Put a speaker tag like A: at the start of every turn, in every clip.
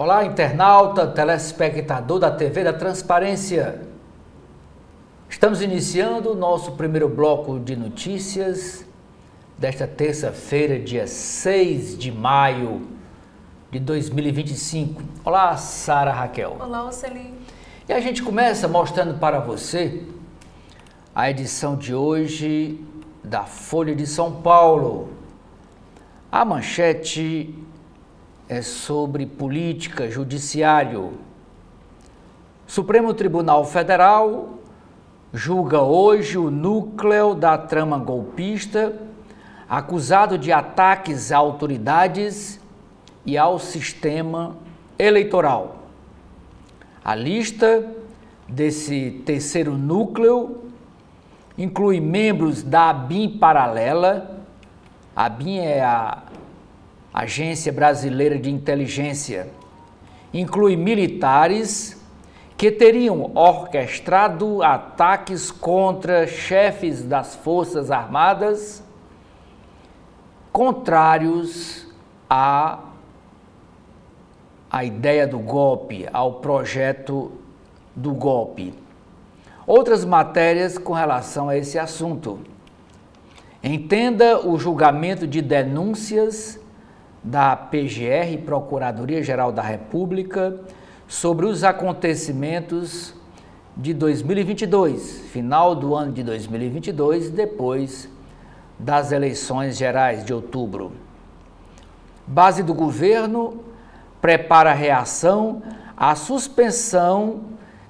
A: Olá, internauta, telespectador da TV da Transparência. Estamos iniciando o nosso primeiro bloco de notícias desta terça-feira, dia 6 de maio de 2025. Olá, Sara Raquel.
B: Olá, Oceli.
A: E a gente começa mostrando para você a edição de hoje da Folha de São Paulo. A manchete é sobre política, judiciário. Supremo Tribunal Federal julga hoje o núcleo da trama golpista, acusado de ataques a autoridades e ao sistema eleitoral. A lista desse terceiro núcleo inclui membros da ABIN paralela. A ABIN é a Agência Brasileira de Inteligência. Inclui militares que teriam orquestrado ataques contra chefes das Forças Armadas contrários à ideia do golpe, ao projeto do golpe. Outras matérias com relação a esse assunto. Entenda o julgamento de denúncias da PGR, Procuradoria-Geral da República, sobre os acontecimentos de 2022, final do ano de 2022, depois das eleições gerais de outubro. Base do governo prepara reação à suspensão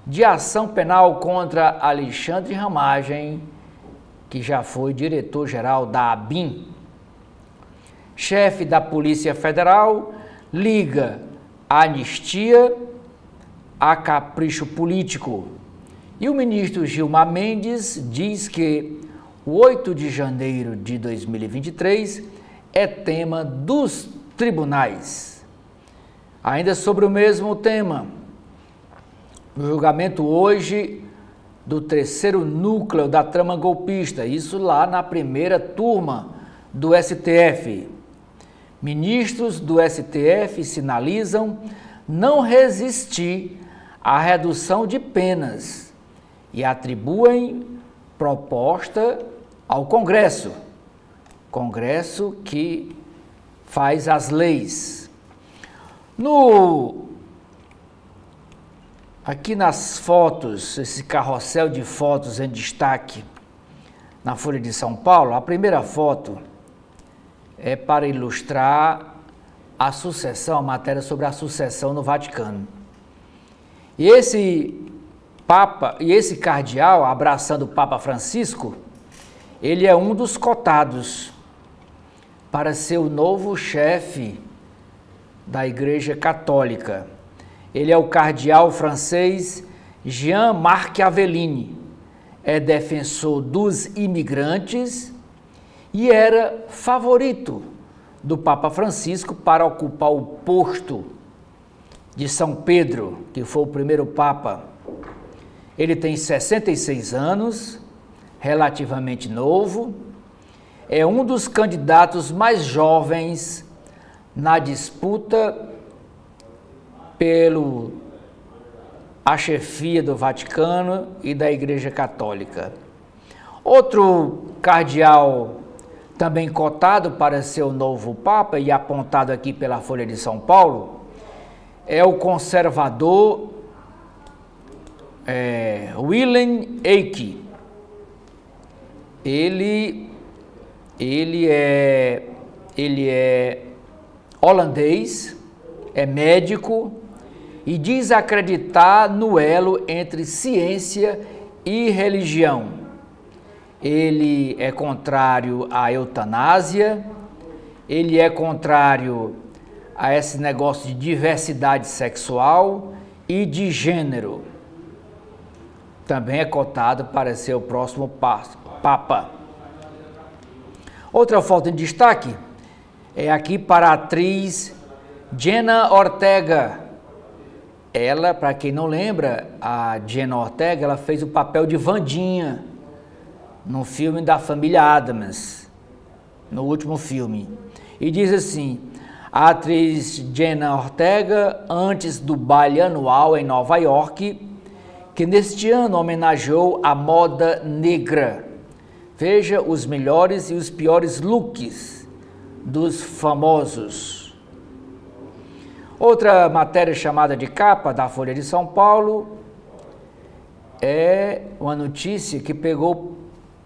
A: de ação penal contra Alexandre Ramagem, que já foi diretor-geral da ABIN. Chefe da Polícia Federal liga a anistia a capricho político. E o ministro Gilmar Mendes diz que o 8 de janeiro de 2023 é tema dos tribunais. Ainda sobre o mesmo tema, o julgamento hoje do terceiro núcleo da trama golpista, isso lá na primeira turma do STF. Ministros do STF sinalizam não resistir à redução de penas e atribuem proposta ao Congresso que faz as leis. Aqui nas fotos, esse carrossel de fotos em destaque na Folha de São Paulo, a primeira foto é para ilustrar a sucessão, a matéria sobre a sucessão no Vaticano. E esse Papa, e esse cardeal, abraçando o Papa Francisco, ele é um dos cotados para ser o novo chefe da Igreja Católica. Ele é o cardeal francês Jean-Marc Avellini, é defensor dos imigrantes e era favorito do Papa Francisco para ocupar o posto de São Pedro, que foi o primeiro Papa. Ele tem 66 anos, relativamente novo, é um dos candidatos mais jovens na disputa a chefia do Vaticano e da Igreja Católica. Outro cardeal também cotado para ser o novo Papa e apontado aqui pela Folha de São Paulo é o conservador Willem Eyck. Ele é holandês, é médico e diz acreditar no elo entre ciência e religião. Ele é contrário à eutanásia, ele é contrário a esse negócio de diversidade sexual e de gênero. Também é cotado para ser o próximo Papa. Outra foto em destaque é aqui para a atriz Jenna Ortega. Ela, para quem não lembra, a Jenna Ortega, ela fez o papel de Wandinha no filme da família Addams, no último filme. E diz assim: A atriz Jenna Ortega, antes do baile anual em Nova York, que neste ano homenageou a moda negra. Veja os melhores e os piores looks dos famosos. Outra matéria chamada de capa da Folha de São Paulo é uma notícia que pegou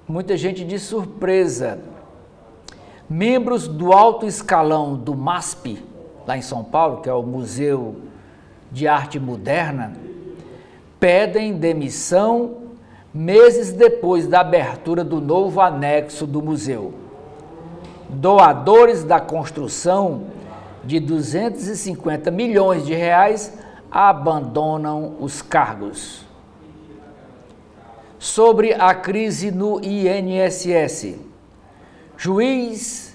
A: muita gente de surpresa. Membros do alto escalão do MASP, lá em São Paulo, que é o Museu de Arte Moderna, pedem demissão meses depois da abertura do novo anexo do museu. Doadores da construção de 250 milhões de reais abandonam os cargos. Sobre a crise no INSS, juiz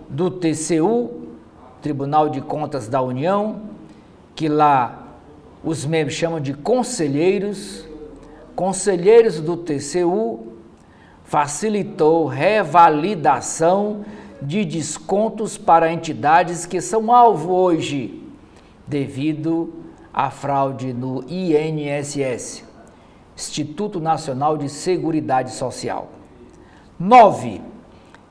A: do TCU, Tribunal de Contas da União, que lá os membros chamam de conselheiros do TCU, facilitou revalidação de descontos para entidades que são alvo hoje devido à fraude no INSS, Instituto Nacional de Seguridade Social. 9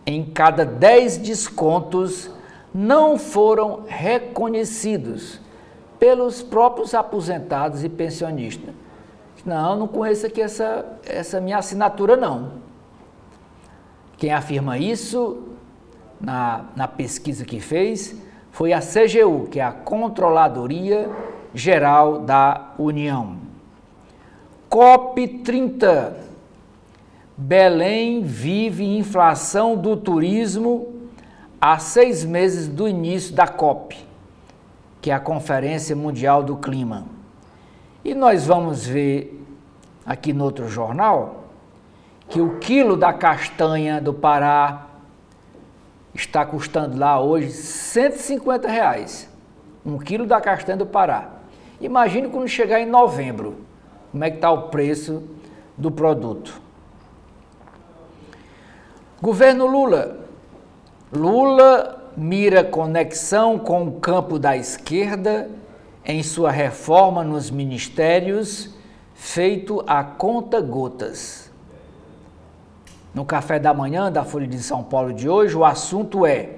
A: em cada 10 descontos não foram reconhecidos pelos próprios aposentados e pensionistas. Não conheço aqui essa minha assinatura, não. Quem afirma isso, na pesquisa que fez, foi a CGU, que é a Controladoria Geral da União. COP30. Belém vive inflação do turismo há 6 meses do início da COP, que é a Conferência Mundial do Clima. E nós vamos ver aqui no outro jornal que o quilo da castanha do Pará está custando lá hoje R$ 150 reais. 1 quilo da castanha do Pará. Imagine quando chegar em novembro, como é que está o preço do produto. Governo Lula. Lula mira conexão com o campo da esquerda em sua reforma nos ministérios, feito a conta-gotas. No café da manhã da Folha de São Paulo de hoje, o assunto é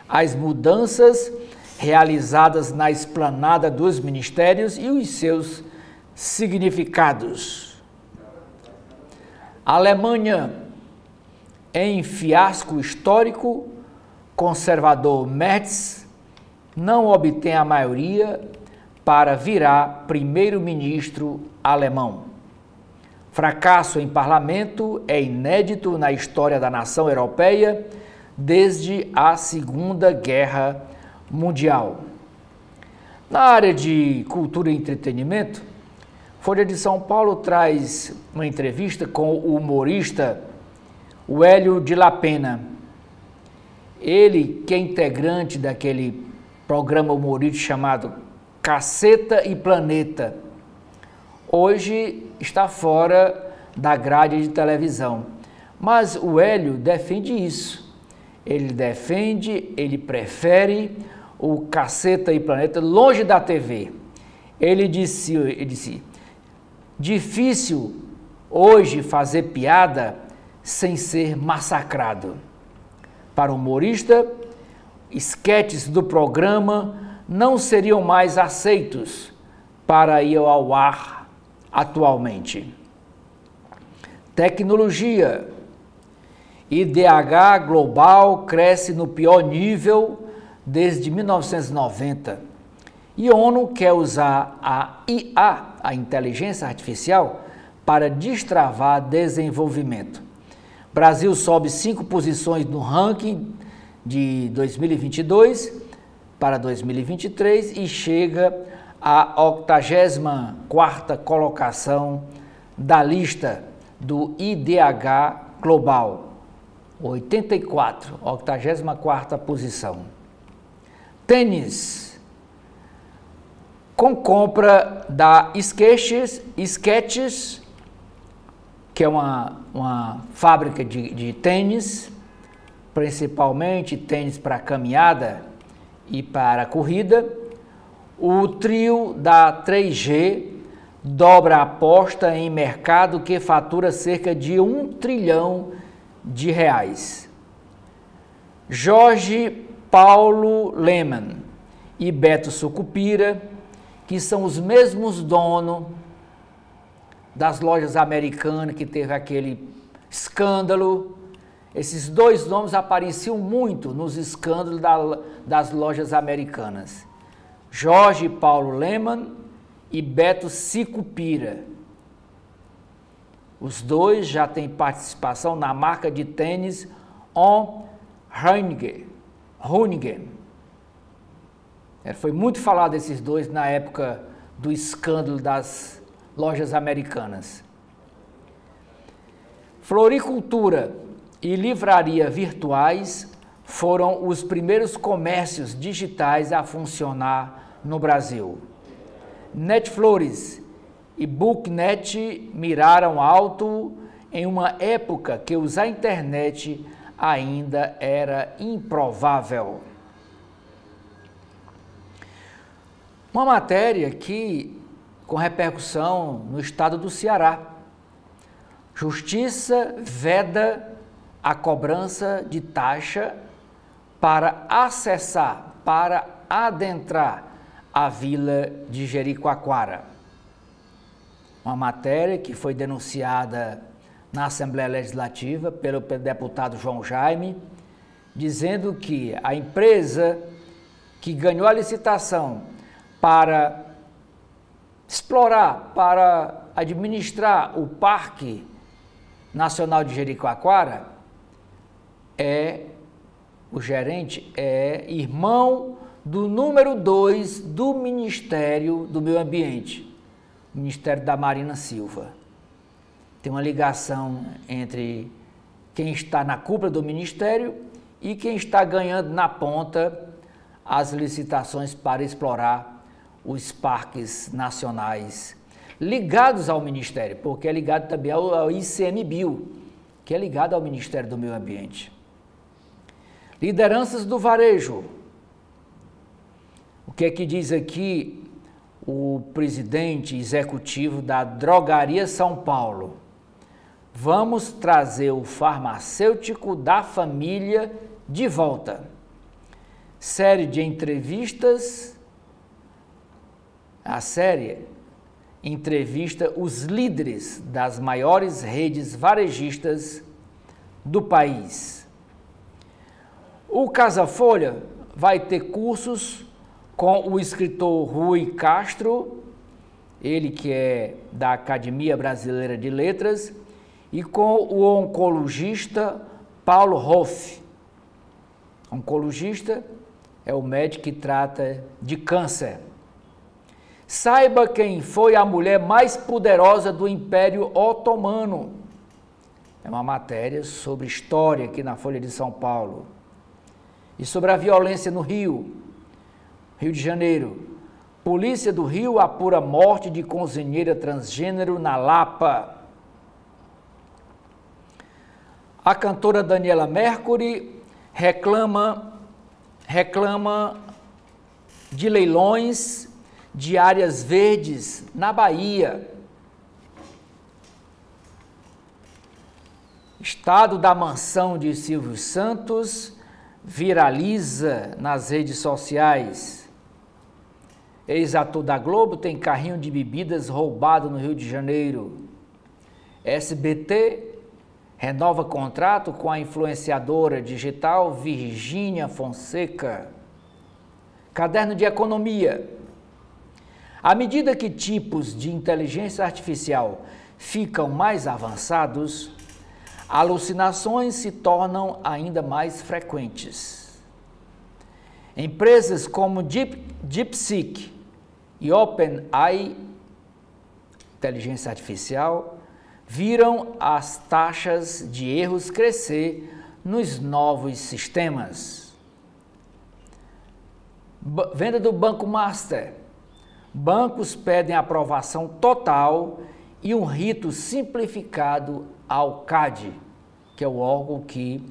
A: as mudanças realizadas na esplanada dos ministérios e os seus significados. Alemanha, em fiasco histórico, conservador Merz não obtém a maioria para virar primeiro-ministro alemão. Fracasso em parlamento é inédito na história da nação europeia desde a Segunda Guerra Mundial. Na área de cultura e entretenimento, Folha de São Paulo traz uma entrevista com o humorista Hélio de La Penna. Ele, que é integrante daquele programa humorístico chamado Caceta e Planeta, hoje está fora da grade de televisão. Mas o Hélio defende isso. Ele prefere o Caceta e Planeta longe da TV. Ele disse, difícil hoje fazer piada sem ser massacrado. Para o humorista, esquetes do programa não seriam mais aceitos para ir ao ar atualmente. Tecnologia. IDH global cresce no pior nível desde 1990. E ONU quer usar a IA, a inteligência artificial, para destravar desenvolvimento. Brasil sobe 5 posições no ranking de 2022 para 2023 e chega à 84ª colocação da lista do IDH Global. 84ª posição. Tênis. Com compra da Skechers, que é uma fábrica de tênis, principalmente tênis para caminhada e para a corrida. O trio da 3G dobra a aposta em mercado que fatura cerca de R$1 trilhão. Jorge Paulo Lemann e Beto Sucupira, que são os mesmos donos das lojas americanas que teve aquele escândalo. Esses dois nomes apareciam muito nos escândalos das lojas americanas. Jorge Paulo Lemann e Beto Sucupira. Os dois já têm participação na marca de tênis On Hoonigan. Foi muito falado esses dois na época do escândalo das lojas americanas. Floricultura e livraria virtuais foram os primeiros comércios digitais a funcionar no Brasil. Netflix e Booknet miraram alto em uma época que usar a internet ainda era improvável. Uma matéria com repercussão no estado do Ceará. Justiça veda a cobrança de taxa para acessar, para adentrar a vila de Jericoacoara. Uma matéria que foi denunciada na Assembleia Legislativa pelo deputado João Jaime, dizendo que a empresa que ganhou a licitação para explorar, para administrar o Parque Nacional de Jericoacoara, o gerente é irmão do número 2 do Ministério do Meio Ambiente, Ministério da Marina Silva. Tem uma ligação entre quem está na cúpula do Ministério e quem está ganhando na ponta as licitações para explorar os parques nacionais ligados ao Ministério, porque é ligado também ao ICMBio, que é ligado ao Ministério do Meio Ambiente. Lideranças do varejo. O que é que diz aqui o presidente executivo da Drogaria São Paulo? Vamos trazer o farmacêutico da família de volta. Série de entrevistas. A série entrevista os líderes das maiores redes varejistas do país. O Casa Folha vai ter cursos com o escritor Rui Castro, ele que é da Academia Brasileira de Letras, e com o oncologista Paulo Hoff. Oncologista é o médico que trata de câncer. Saiba quem foi a mulher mais poderosa do Império Otomano. É uma matéria sobre história aqui na Folha de São Paulo. E sobre a violência no Rio de Janeiro. Polícia do Rio apura morte de cozinheira transgênero na Lapa. A cantora Daniela Mercury reclama de leilões de áreas verdes na Bahia. Estado da mansão de Silvio Santos viraliza nas redes sociais. Ex-ator da Globo tem carrinho de bebidas roubado no Rio de Janeiro. SBT renova contrato com a influenciadora digital Virgínia Fonseca. Caderno de Economia. À medida que tipos de inteligência artificial ficam mais avançados, alucinações se tornam ainda mais frequentes. Empresas como DeepSeek e OpenAI, inteligência artificial, viram as taxas de erros crescer nos novos sistemas. Venda do Banco Master. Bancos pedem aprovação total e um rito simplificado ao CAD, que é o órgão que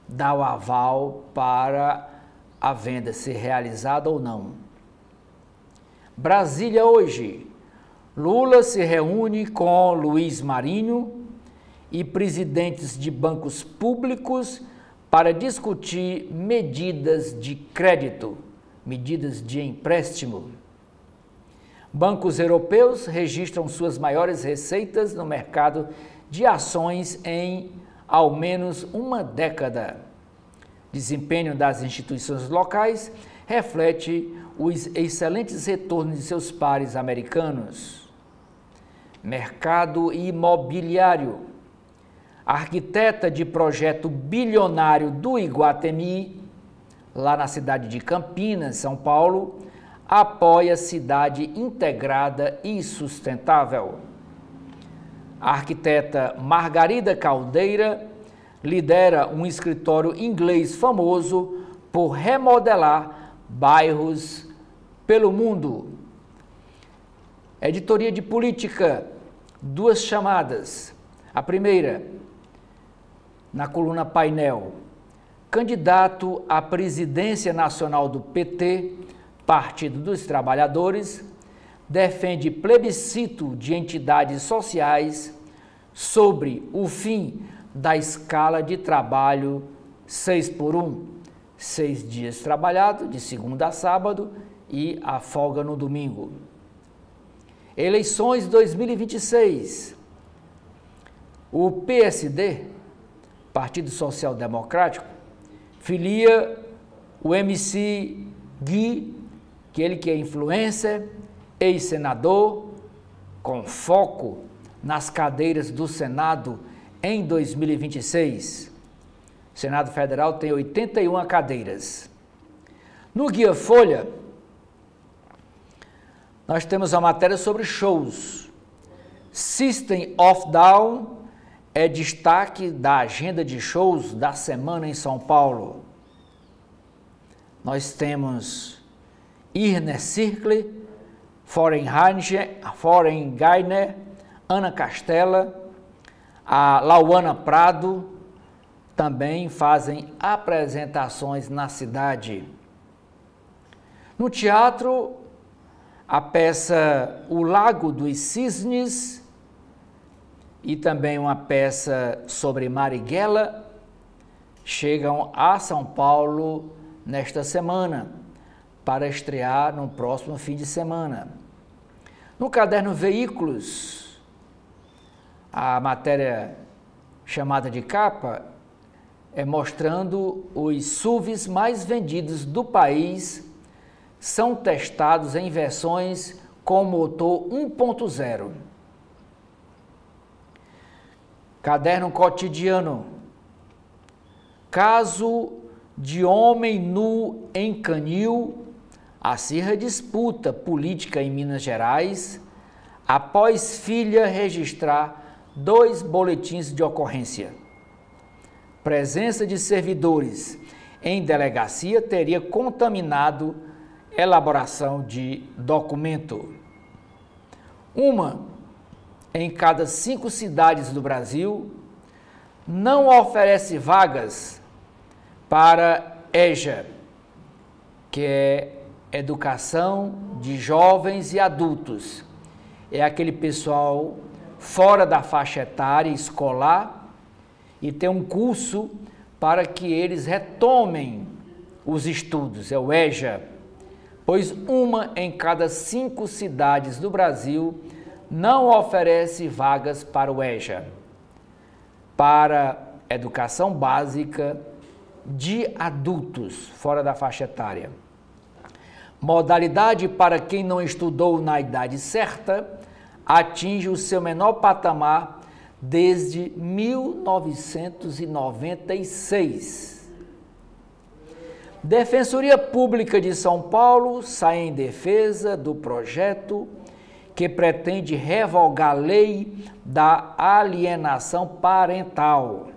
A: dá o aval para a venda ser realizada ou não. Brasília hoje. Lula se reúne com Luiz Marinho e presidentes de bancos públicos para discutir medidas de crédito, medidas de empréstimo. Bancos europeus registram suas maiores receitas no mercado de ações em ao menos uma década. Desempenho das instituições locais reflete os excelentes retornos de seus pares americanos. Mercado imobiliário. A arquiteta de projeto bilionário do Iguatemi, lá na cidade de Campinas, São Paulo, apoia cidade integrada e sustentável. A arquiteta Margarida Caldeira lidera um escritório inglês famoso por remodelar bairros pelo mundo. Editoria de política, duas chamadas. A primeira, na coluna Painel, candidato à presidência nacional do PT, Partido dos Trabalhadores, defende plebiscito de entidades sociais sobre o fim da escala de trabalho 6x1, 6 dias trabalhado, de segunda a sábado, e a folga no domingo. Eleições 2026. O PSD, Partido Social Democrático, filia o MC Gui, ele que é influencer, ex-senador, com foco nas cadeiras do Senado em 2026. O Senado Federal tem 81 cadeiras. No Guia Folha, nós temos a matéria sobre shows. System of Down é destaque da agenda de shows da semana em São Paulo. Nós temos Inner Circle, Foreign Gainer, Ana Castela, a Lauana Prado, também fazem apresentações na cidade. No teatro, a peça O Lago dos Cisnes e também uma peça sobre Marighella chegam a São Paulo nesta semana, para estrear no próximo fim de semana. No caderno Veículos, a matéria chamada de capa é mostrando os SUVs mais vendidos do país são testados em versões com motor 1.0. Caderno Cotidiano. Caso de homem nu em canil acirra disputa política em Minas Gerais após filha registrar 2 boletins de ocorrência. Presença de servidores em delegacia teria contaminado elaboração de documento. Uma em cada 5 cidades do Brasil não oferece vagas para EJA, que é Educação de Jovens e Adultos. É aquele pessoal fora da faixa etária escolar e tem um curso para que eles retomem os estudos, é o EJA, pois uma em cada 5 cidades do Brasil não oferece vagas para o EJA, para educação básica de adultos fora da faixa etária. Modalidade para quem não estudou na idade certa atinge o seu menor patamar desde 1996. Defensoria Pública de São Paulo sai em defesa do projeto que pretende revogar a lei da alienação parental.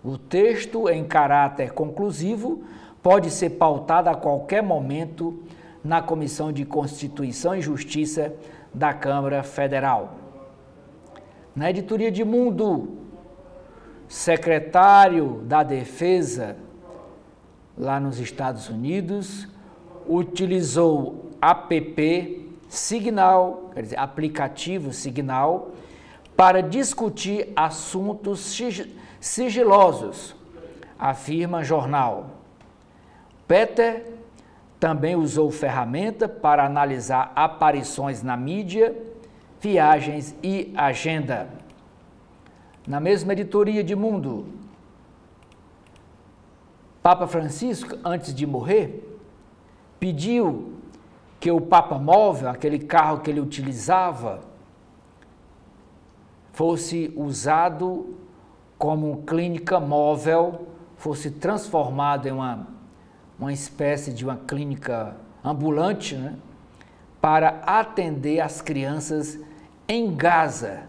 A: O texto, em caráter conclusivo, pode ser pautado a qualquer momento na Comissão de Constituição e Justiça da Câmara Federal. Na editoria de Mundo, secretário da Defesa, lá nos Estados Unidos, utilizou app Signal, quer dizer, aplicativo Signal, para discutir assuntos sigilosos, afirma jornal. Peter também usou ferramenta para analisar aparições na mídia, viagens e agenda. Na mesma editoria de Mundo, Papa Francisco, antes de morrer, pediu que o Papa Móvel, aquele carro que ele utilizava, fosse usado como clínica móvel, fosse transformado em uma espécie de uma clínica ambulante, né, para atender as crianças em Gaza.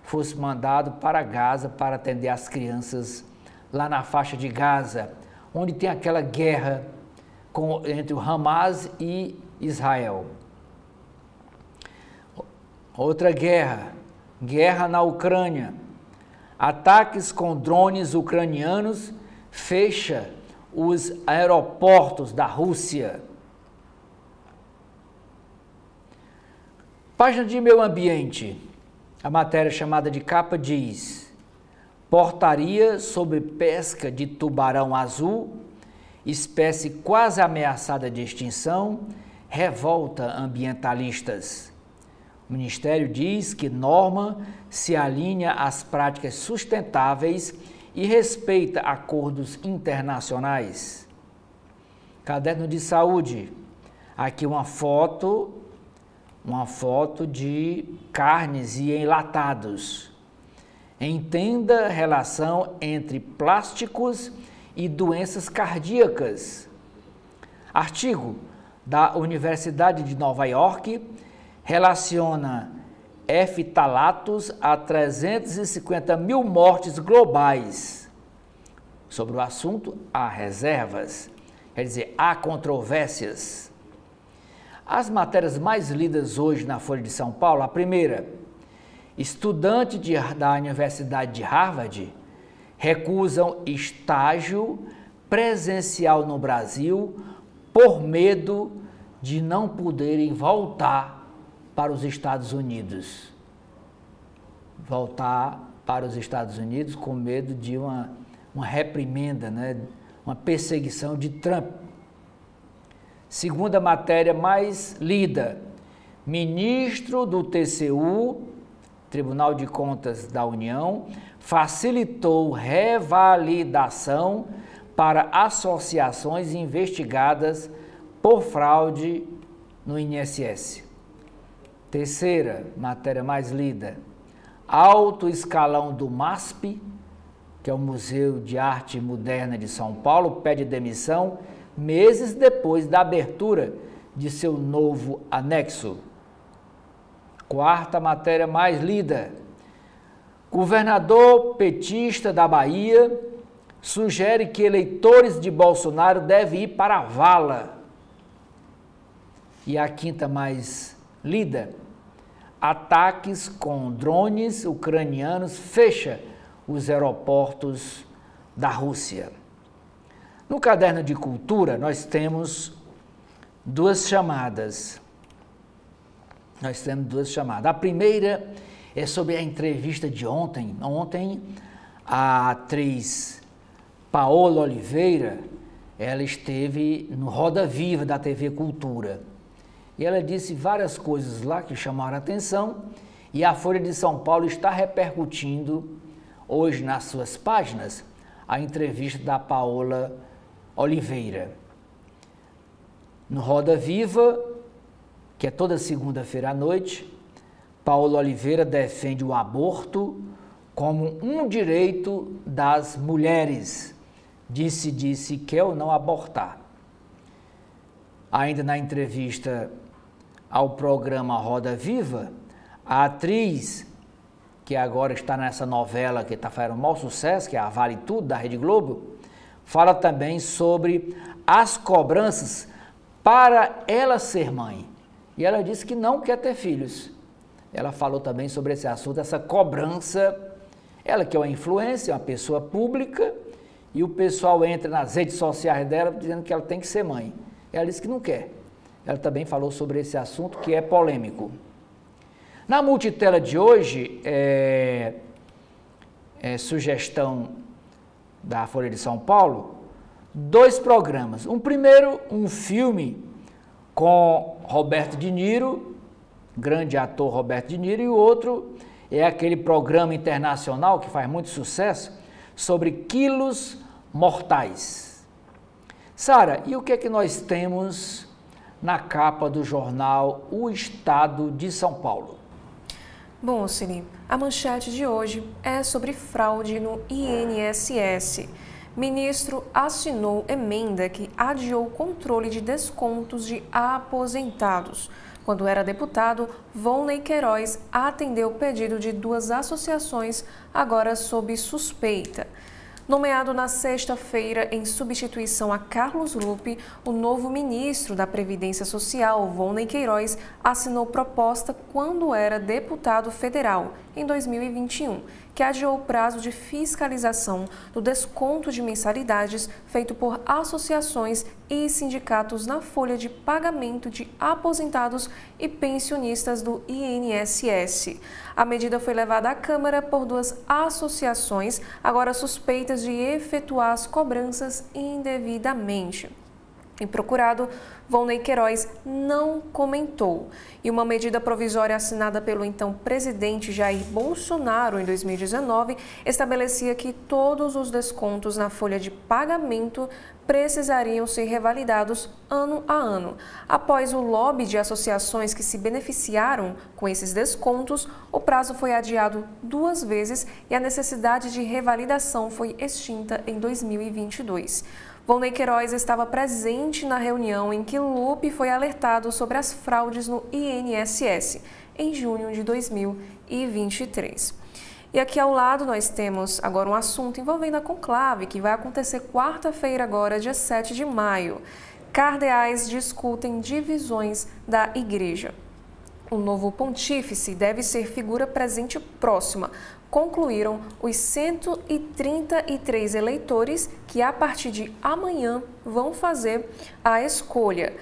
A: Fosse mandado para Gaza para atender as crianças lá na faixa de Gaza, onde tem aquela guerra entre o Hamas e Israel. Outra guerra na Ucrânia. Ataques com drones ucranianos fecha os aeroportos da Rússia. Página de Meio Ambiente. A matéria chamada de capa diz: portaria sobre pesca de tubarão azul, espécie quase ameaçada de extinção, revolta ambientalistas. O Ministério diz que norma se alinha às práticas sustentáveis e respeita acordos internacionais. Caderno de Saúde. Aqui uma foto de carnes e enlatados. Entenda a relação entre plásticos e doenças cardíacas. Artigo da Universidade de Nova York relaciona eftalatos a 350 mil mortes globais. Sobre o assunto, há reservas, quer dizer, há controvérsias. As matérias mais lidas hoje na Folha de São Paulo, a primeira: estudante da Universidade de Harvard recusam estágio presencial no Brasil por medo de não poderem voltar para os Estados Unidos. Voltar para os Estados Unidos com medo de uma reprimenda, né? Uma perseguição de Trump. Segunda matéria mais lida: ministro do TCU, Tribunal de Contas da União, facilitou revalidação para associações investigadas por fraude no INSS. Terceira matéria mais lida: alto escalão do MASP, que é o Museu de Arte Moderna de São Paulo, pede demissão meses depois da abertura de seu novo anexo. Quarta matéria mais lida: governador petista da Bahia sugere que eleitores de Bolsonaro devem ir para a vala. E a quinta mais lida: ataques com drones ucranianos fecha os aeroportos da Rússia. No caderno de cultura, nós temos duas chamadas. A primeira é sobre a entrevista de ontem. Ontem, a atriz Paola Oliveira, ela esteve no Roda Viva da TV Cultura. E ela disse várias coisas lá que chamaram a atenção, e a Folha de São Paulo está repercutindo hoje nas suas páginas a entrevista da Paola Oliveira. No Roda Viva, que é toda segunda-feira à noite, Paola Oliveira defende o aborto como um direito das mulheres. Disse quer ou não abortar. Ainda na entrevista ao programa Roda Viva, a atriz, que agora está nessa novela que está fazendo um maior sucesso, que é a Vale Tudo, da Rede Globo, fala também sobre as cobranças para ela ser mãe. E ela disse que não quer ter filhos. Ela falou também sobre esse assunto, essa cobrança. Ela que é uma influência, uma pessoa pública, e o pessoal entra nas redes sociais dela dizendo que ela tem que ser mãe. Ela disse que não quer. Ela também falou sobre esse assunto que é polêmico. Na multitela de hoje, sugestão da Folha de São Paulo, 2 programas. Primeiro, um filme com Robert De Niro, grande ator Robert De Niro, e o outro é aquele programa internacional que faz muito sucesso sobre quilos mortais. Sara, e o que é que nós temos na capa do jornal O Estado de São Paulo?
B: Bom, Cine, a manchete de hoje é sobre fraude no INSS. Ministro assinou emenda que adiou o controle de descontos de aposentados. Quando era deputado, Volney Queiroz atendeu o pedido de 2 associações, agora sob suspeita. Nomeado na sexta-feira em substituição a Carlos Lupe, o novo ministro da Previdência Social, Volney Queiroz, assinou proposta quando era deputado federal, em 2021, que adiou o prazo de fiscalização do desconto de mensalidades feito por associações e sindicatos na folha de pagamento de aposentados e pensionistas do INSS. A medida foi levada à Câmara por 2 associações, agora suspeitas de efetuar as cobranças indevidamente. Em procurado, Volney Queiroz não comentou. E uma medida provisória assinada pelo então presidente Jair Bolsonaro em 2019 estabelecia que todos os descontos na folha de pagamento precisariam ser revalidados ano a ano. Após o lobby de associações que se beneficiaram com esses descontos, o prazo foi adiado 2 vezes e a necessidade de revalidação foi extinta em 2022. Volney Queiroz estava presente na reunião em que Lupe foi alertado sobre as fraudes no INSS, em junho de 2023. E aqui ao lado nós temos agora um assunto envolvendo a conclave, que vai acontecer quarta-feira agora, dia 7 de maio. Cardeais discutem divisões da igreja. O novo pontífice deve ser figura presente próxima. Concluíram os 133 eleitores que, a partir de amanhã, vão fazer a escolha.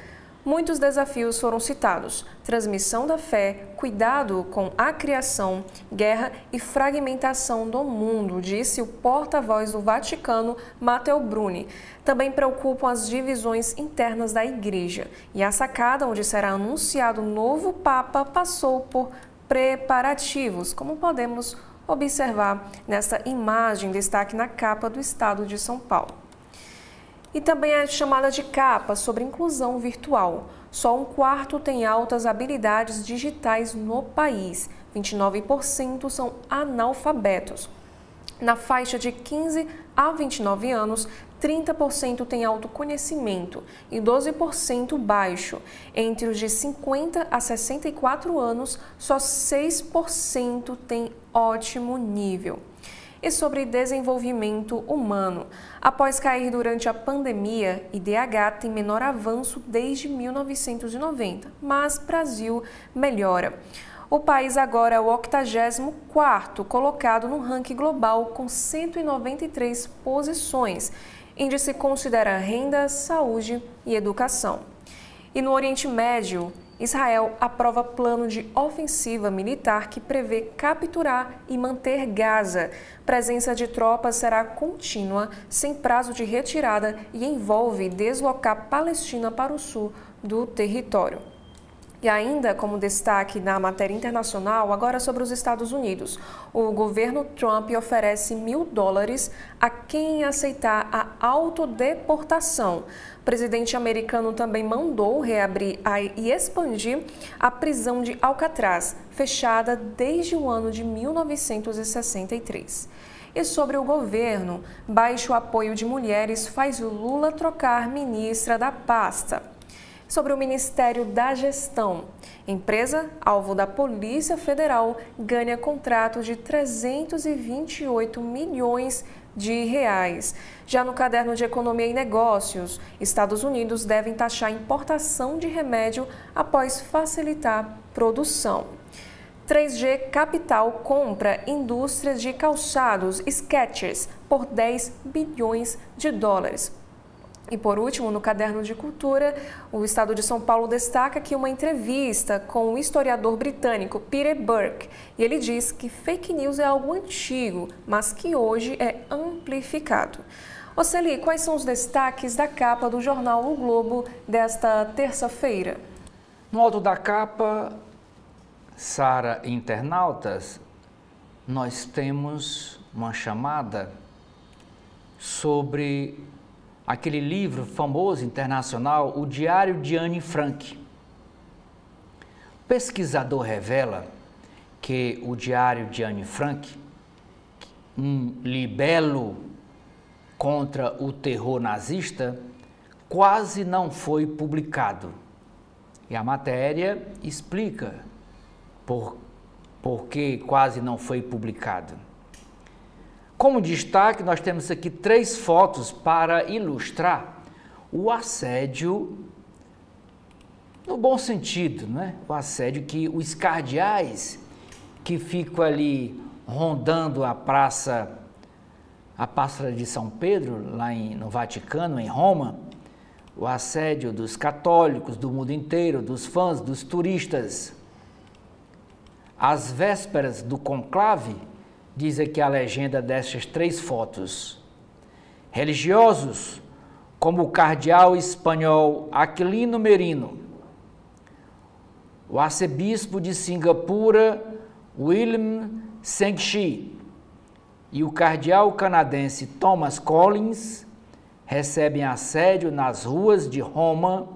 B: Muitos desafios foram citados: transmissão da fé, cuidado com a criação, guerra e fragmentação do mundo, disse o porta-voz do Vaticano, Matteo Bruni. Também preocupam as divisões internas da igreja. E a sacada, onde será anunciado o novo Papa, passou por preparativos, como podemos observar nessa imagem, destaque na capa do Estado de São Paulo. E também é chamada de capa sobre inclusão virtual. Só 1/4 tem altas habilidades digitais no país. 29% são analfabetos. Na faixa de 15 a 29 anos, 30% tem autoconhecimento e 12% baixo. Entre os de 50 a 64 anos, só 6% tem ótimo nível. E sobre desenvolvimento humano. Após cair durante a pandemia, IDH tem menor avanço desde 1990, mas Brasil melhora. O país agora é o 84º colocado no ranking global com 193 posições. Índice considera renda, saúde e educação. E no Oriente Médio, Israel aprova plano de ofensiva militar que prevê capturar e manter Gaza. Presença de tropas será contínua, sem prazo de retirada e envolve deslocar Palestina para o sul do território. E ainda como destaque na matéria internacional, agora sobre os Estados Unidos. O governo Trump oferece $1.000 a quem aceitar a autodeportação. O presidente americano também mandou reabrir e expandir a prisão de Alcatraz, fechada desde o ano de 1963. E sobre o governo, baixo apoio de mulheres faz Lula trocar ministra da pasta. Sobre o Ministério da Gestão, empresa, alvo da Polícia Federal, ganha contrato de 328 milhões de reais. Já no caderno de Economia e Negócios, Estados Unidos devem taxar importação de remédio após facilitar produção. 3G Capital compra indústria de calçados Skechers por 10 bilhões de dólares. E por último, no Caderno de Cultura, o Estado de São Paulo destaca que uma entrevista com o historiador britânico Peter Burke, e ele diz que fake news é algo antigo, mas que hoje é amplificado. Oceli, quais são os destaques da capa do jornal O Globo desta terça-feira?
A: No alto da capa, Sara e internautas, nós temos uma chamada sobre aquele livro famoso internacional, O Diário de Anne Frank. O pesquisador revela que o Diário de Anne Frank, um libelo contra o terror nazista, quase não foi publicado. E a matéria explica por que quase não foi publicado. Como destaque, nós temos aqui 3 fotos para ilustrar o assédio, no bom sentido, né? O assédio que os cardeais que ficam ali rondando a praça de São Pedro, lá no Vaticano, em Roma, o assédio dos católicos do mundo inteiro, dos fãs, dos turistas. Às vésperas do conclave, diz aqui a legenda destas 3 fotos. Religiosos, como o cardeal espanhol Aquilino Merino, o arcebispo de Singapura, William Zhengxi, e o cardeal canadense Thomas Collins, recebem assédio nas ruas de Roma,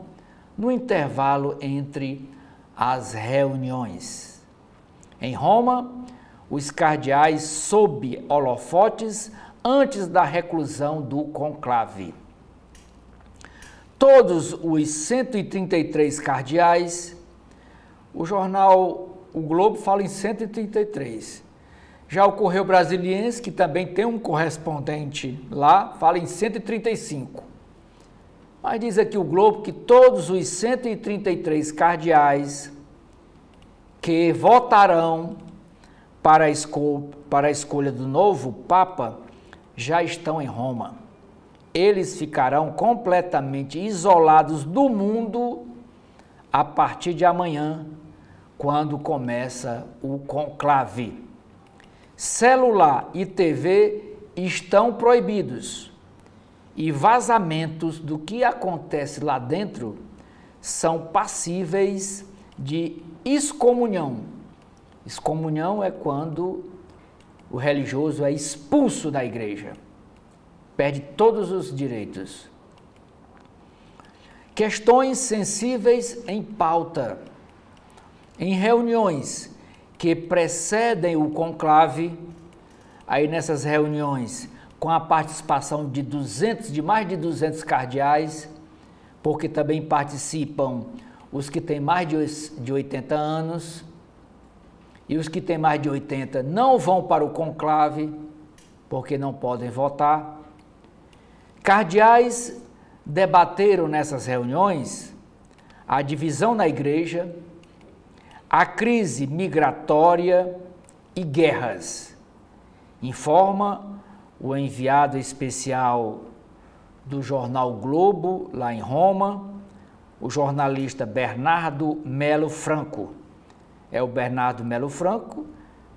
A: no intervalo entre as reuniões. Em Roma, os cardeais sob holofotes antes da reclusão do conclave. Todos os 133 cardeais, o jornal O Globo fala em 133. Já o Correio Brasiliense, que também tem um correspondente lá, fala em 135. Mas diz aqui o Globo que todos os 133 cardeais que votarão para a escolha do novo Papa já estão em Roma. Eles ficarão completamente isolados do mundo a partir de amanhã, quando começa o conclave. Celular e TV estão proibidos e vazamentos do que acontece lá dentro são passíveis de excomunhão. Excomunhão é quando o religioso é expulso da igreja, perde todos os direitos. Questões sensíveis em pauta. Em reuniões que precedem o conclave, aí nessas reuniões, com a participação de mais de 200 cardeais, porque também participam os que têm mais de 80 anos, e os que têm mais de 80 não vão para o conclave, porque não podem votar. Cardeais debateram nessas reuniões a divisão na igreja, a crise migratória e guerras. Informa o enviado especial do jornal Globo, lá em Roma, o jornalista Bernardo Melo Franco. É o Bernardo Melo Franco,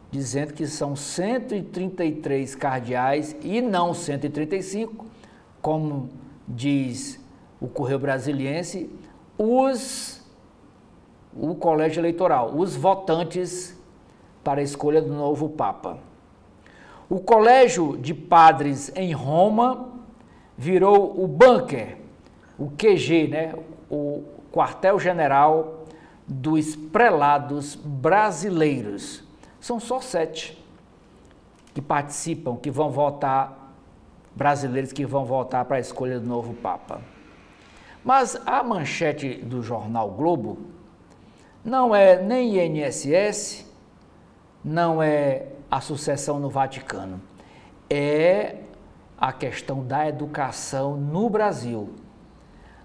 A: dizendo que são 133 cardeais e não 135, como diz o Correio Brasiliense, o colégio eleitoral, os votantes para a escolha do novo Papa. O colégio de padres em Roma virou o bunker, o QG, né? O quartel-general dos prelados brasileiros. São só 7 que participam, que vão votar, brasileiros que vão votar para a escolha do novo Papa. Mas a manchete do jornal Globo não é nem INSS, não é a sucessão no Vaticano, é a questão da educação no Brasil.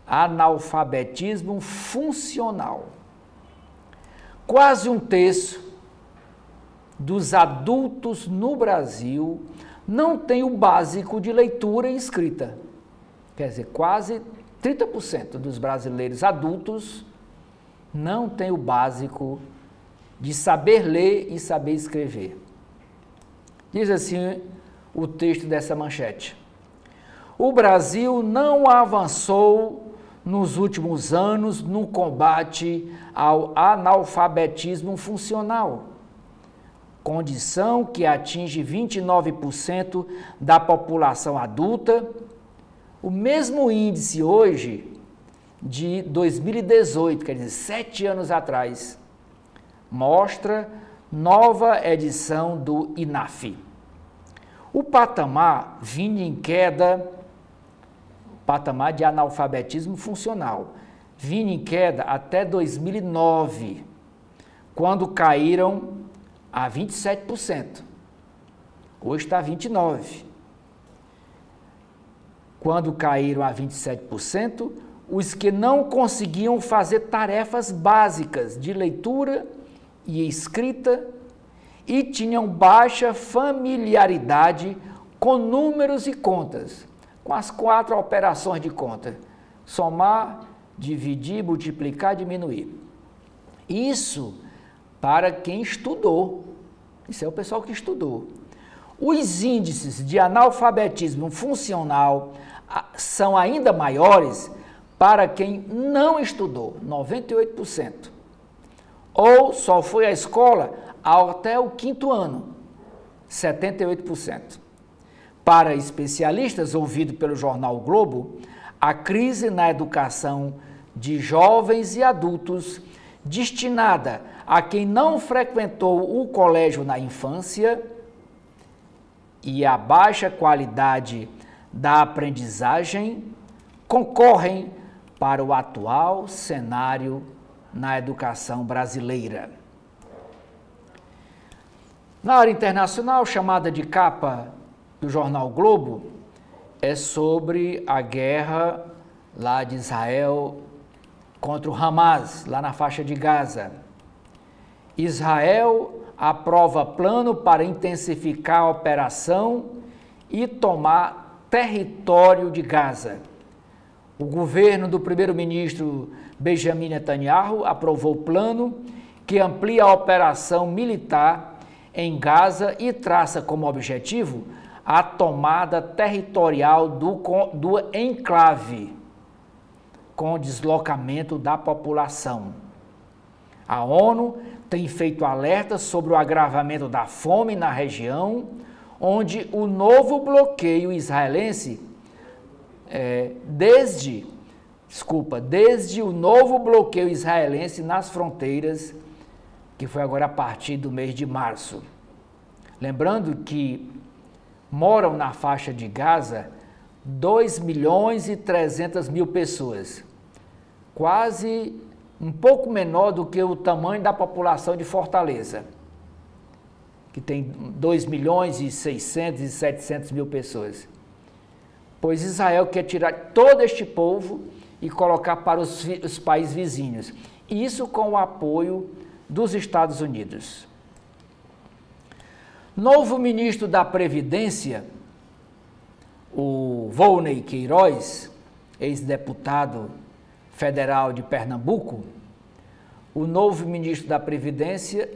A: Analfabetismo funcional. Quase um terço dos adultos no Brasil não tem o básico de leitura e escrita. Quer dizer, quase 30% dos brasileiros adultos não tem o básico de saber ler e saber escrever. Diz assim o texto dessa manchete: o Brasil não avançou nos últimos anos no combate ao analfabetismo funcional, condição que atinge 29% da população adulta, o mesmo índice hoje de 2018, quer dizer, 7 anos atrás, mostra nova edição do INAF. O patamar vinha em queda, patamar de analfabetismo funcional, vinha em queda até 2009, quando caíram a 27%. Hoje está 29%. Quando caíram a 27%, os que não conseguiam fazer tarefas básicas de leitura e escrita e tinham baixa familiaridade com números e contas, com as 4 operações de conta: somar, dividir, multiplicar, diminuir. Isso para quem estudou. Isso é o pessoal que estudou. Os índices de analfabetismo funcional são ainda maiores para quem não estudou, 98%. Ou só foi à escola até o 5º ano, 78%. Para especialistas, ouvido pelo jornal o Globo, a crise na educação de jovens e adultos, destinada a quem não frequentou o colégio na infância, e a baixa qualidade da aprendizagem, concorrem para o atual cenário na educação brasileira. Na área internacional, chamada de capa do jornal o Globo, é sobre a guerra lá de Israel contra o Hamas, lá na faixa de Gaza. Israel aprova plano para intensificar a operação e tomar território de Gaza. O governo do primeiro-ministro Benjamin Netanyahu aprovou o plano que amplia a operação militar em Gaza e traça como objetivo a tomada territorial do enclave, com deslocamento da população. A ONU tem feito alertas sobre o agravamento da fome na região, onde o novo bloqueio israelense, desde o novo bloqueio israelense nas fronteiras, que foi agora a partir do mês de março. Lembrando que moram na faixa de Gaza 2.300.000 pessoas, quase um pouco menor do que o tamanho da população de Fortaleza, que tem 2.600.000 e 700.000 pessoas. Pois Israel quer tirar todo este povo e colocar para os países vizinhos. Isso com o apoio dos Estados Unidos. Novo ministro da Previdência, o Volney Queiroz, ex-deputado federal de Pernambuco, o novo ministro da Previdência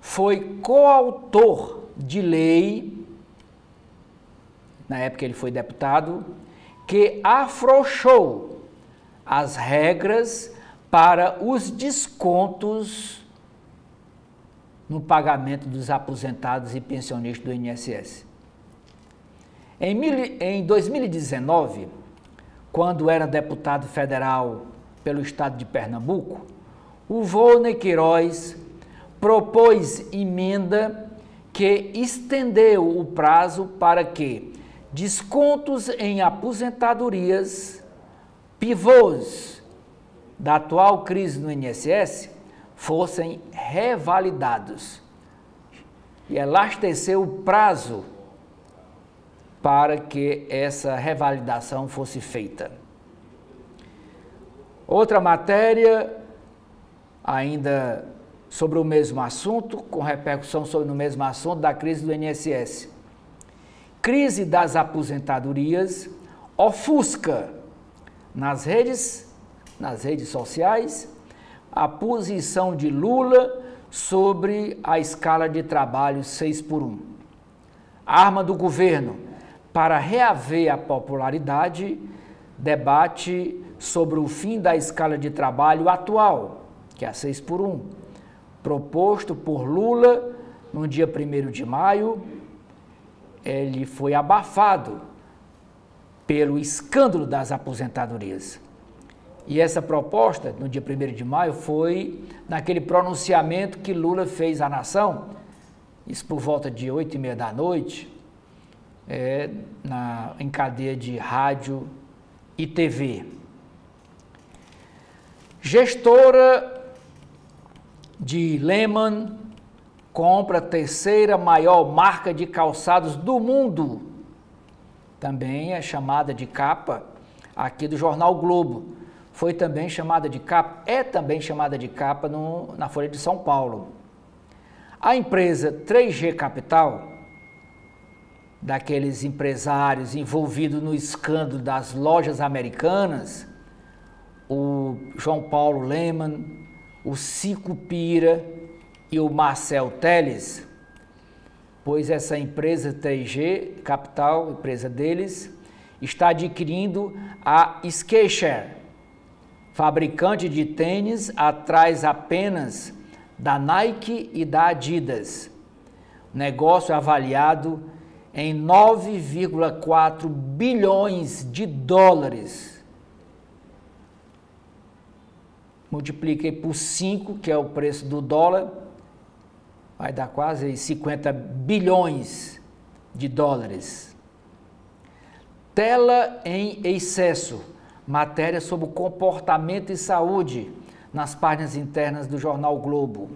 A: foi coautor de lei, na época ele foi deputado, que afrouxou as regras para os descontos no pagamento dos aposentados e pensionistas do INSS. Em 2019, quando era deputado federal pelo estado de Pernambuco, o Volney Queiroz propôs emenda que estendeu o prazo para que descontos em aposentadorias, pivôs da atual crise no INSS, fossem revalidados e elasteceu o prazo para que essa revalidação fosse feita. Outra matéria, ainda sobre o mesmo assunto, com repercussão sobre o mesmo assunto da crise do INSS. Crise das aposentadorias ofusca nas redes sociais a posição de Lula sobre a escala de trabalho 6x1. Arma do governo para reaver a popularidade, debate sobre o fim da escala de trabalho atual, que é a 6x1, proposto por Lula no dia 1º de maio. Ele foi abafado pelo escândalo das aposentadorias. E essa proposta, no dia 1º de maio, foi naquele pronunciamento que Lula fez à nação, isso por volta de 8h30 da noite, em cadeia de rádio e TV. Gestora de Lehman compra a 3ª maior marca de calçados do mundo. Também é chamada de capa aqui do jornal Globo. Foi também chamada de capa, é também chamada de capa na Folha de São Paulo. A empresa 3G Capital, daqueles empresários envolvidos no escândalo das lojas americanas, o João Paulo Lehmann, o Sicupira e o Marcel Teles, pois essa empresa 3G Capital, empresa deles, está adquirindo a Skechers, fabricante de tênis atrás apenas da Nike e da Adidas. Negócio avaliado em 9,4 bilhões de dólares. Multipliquei por 5, que é o preço do dólar, vai dar quase 50 bilhões de dólares. Tela em excesso, matéria sobre o comportamento e saúde nas páginas internas do jornal Globo.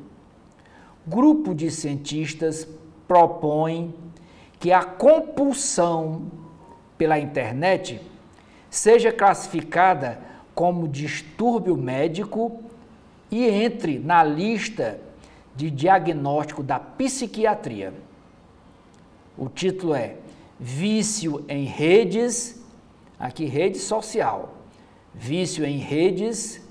A: Grupo de cientistas propõe que a compulsão pela internet seja classificada como distúrbio médico e entre na lista de diagnóstico da psiquiatria. O título é Vício em Redes, aqui rede social, vício em redes,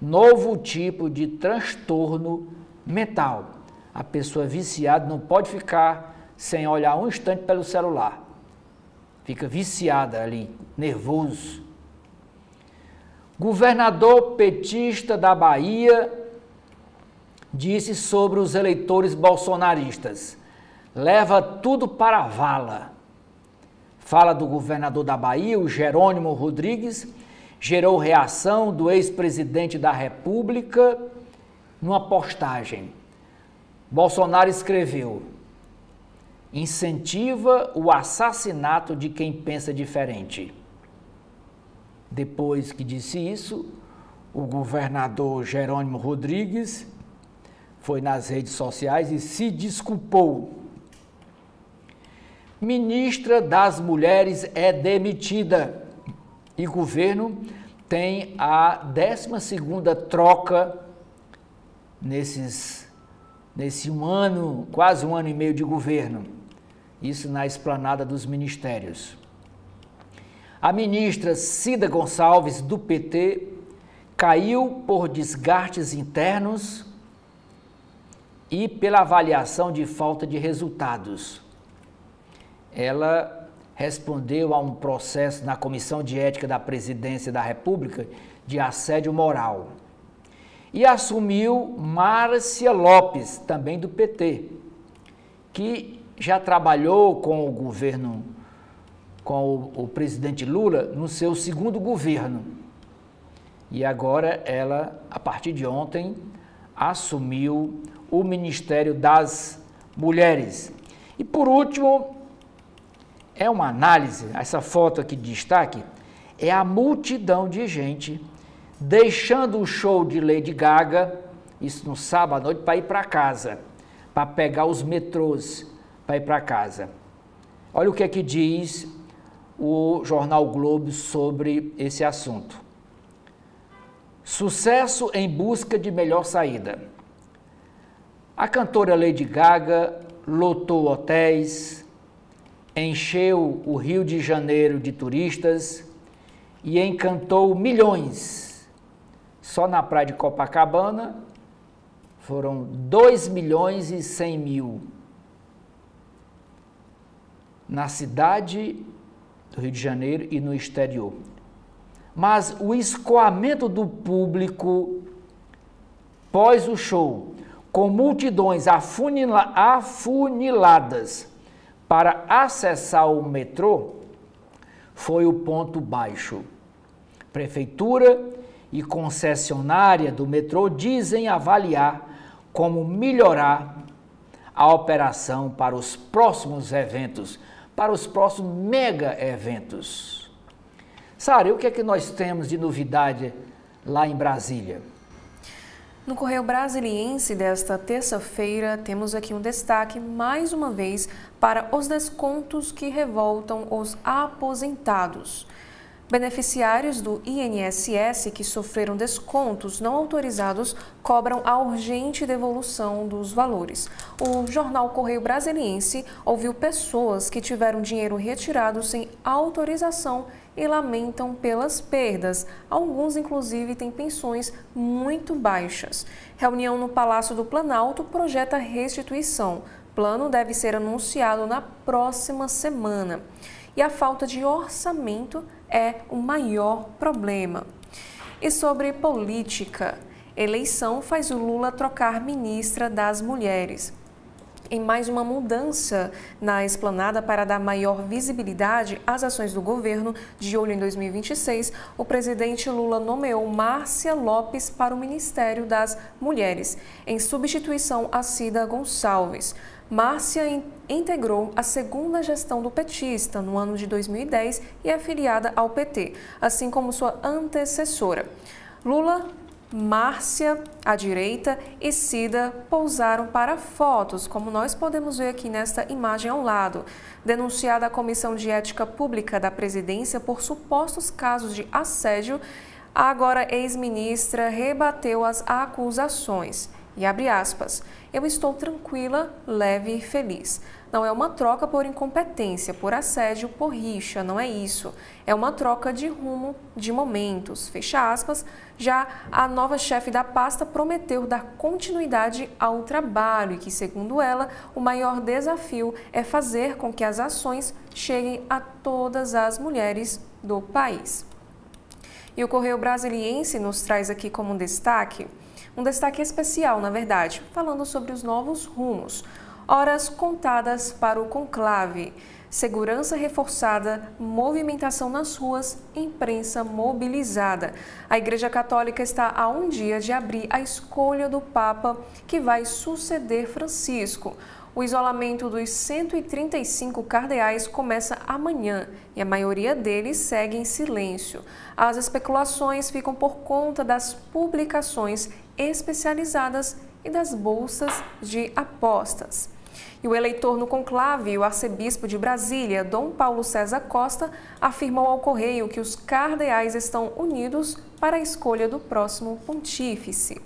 A: novo tipo de transtorno mental. A pessoa viciada não pode ficar sem olhar um instante pelo celular. Fica viciada ali, nervoso. Governador petista da Bahia disse sobre os eleitores bolsonaristas: leva tudo para a vala. Fala do governador da Bahia, o Jerônimo Rodrigues, gerou reação do ex-presidente da República numa postagem. Bolsonaro escreveu: incentiva o assassinato de quem pensa diferente. Depois que disse isso, o governador Jerônimo Rodrigues foi nas redes sociais e se desculpou. Ministra das Mulheres é demitida e governo tem a 12ª troca nesse ano, quase um ano e meio de governo. Isso na esplanada dos ministérios. A ministra Cida Gonçalves, do PT, caiu por desgastes internos e pela avaliação de falta de resultados. Ela respondeu a um processo na Comissão de Ética da Presidência da República de assédio moral. E assumiu Márcia Lopes, também do PT, que já trabalhou com o governo, com o presidente Lula, no seu segundo governo. E agora ela, a partir de ontem, assumiu o Ministério das Mulheres. E por último, é uma análise, essa foto aqui de destaque, é a multidão de gente deixando o show de Lady Gaga, isso no sábado à noite, para ir para casa, para pegar os metrôs, para ir para casa. Olha o que é que diz o jornal Globo sobre esse assunto. Sucesso em busca de melhor saída. A cantora Lady Gaga lotou hotéis, encheu o Rio de Janeiro de turistas e encantou milhões. Só na praia de Copacabana foram 2.100.000. Na cidade do Rio de Janeiro e no exterior. Mas o escoamento do público pós o show, com multidões afuniladas para acessar o metrô, foi o ponto baixo. Prefeitura e concessionária do metrô dizem avaliar como melhorar a operação para os próximos eventos, para os próximos mega eventos. Sara, o que é que nós temos de novidade lá em Brasília?
B: No Correio Brasiliense desta terça-feira, temos aqui um destaque, mais uma vez, para os descontos que revoltam os aposentados. Beneficiários do INSS que sofreram descontos não autorizados cobram a urgente devolução dos valores. O jornal Correio Brasiliense ouviu pessoas que tiveram dinheiro retirado sem autorização e lamentam pelas perdas. Alguns, inclusive, têm pensões muito baixas. Reunião no Palácio do Planalto projeta restituição. Plano deve ser anunciado na próxima semana. E a falta de orçamento é o maior problema. E sobre política, eleição faz o Lula trocar ministra das Mulheres. Em mais uma mudança na esplanada para dar maior visibilidade às ações do governo, de olho em 2026, o presidente Lula nomeou Márcia Lopes para o Ministério das Mulheres, em substituição a Cida Gonçalves. Márcia integrou a segunda gestão do petista no ano de 2010 e é afiliada ao PT, assim como sua antecessora. Lula, Márcia, à direita, e Cida pousaram para fotos, como nós podemos ver aqui nesta imagem ao lado. Denunciada à Comissão de Ética Pública da Presidência por supostos casos de assédio, a agora ex-ministra rebateu as acusações. E abre aspas, eu estou tranquila, leve e feliz. Não é uma troca por incompetência, por assédio, por rixa, não é isso. É uma troca de rumo, de momentos, fecha aspas. Já a nova chefe da pasta prometeu dar continuidade ao trabalho e que, segundo ela, o maior desafio é fazer com que as ações cheguem a todas as mulheres do país. E o Correio Brasiliense nos traz aqui como um destaque especial, na verdade, falando sobre os novos rumos. Horas contadas para o conclave, segurança reforçada, movimentação nas ruas, imprensa mobilizada. A Igreja Católica está a um dia de abrir a escolha do Papa que vai suceder Francisco. O isolamento dos 135 cardeais começa amanhã e a maioria deles segue em silêncio. As especulações ficam por conta das publicações especializadas e das bolsas de apostas. E o eleitor no conclave, o arcebispo de Brasília, Dom Paulo César Costa, afirmou ao Correio que os cardeais estão unidos para a escolha do próximo pontífice.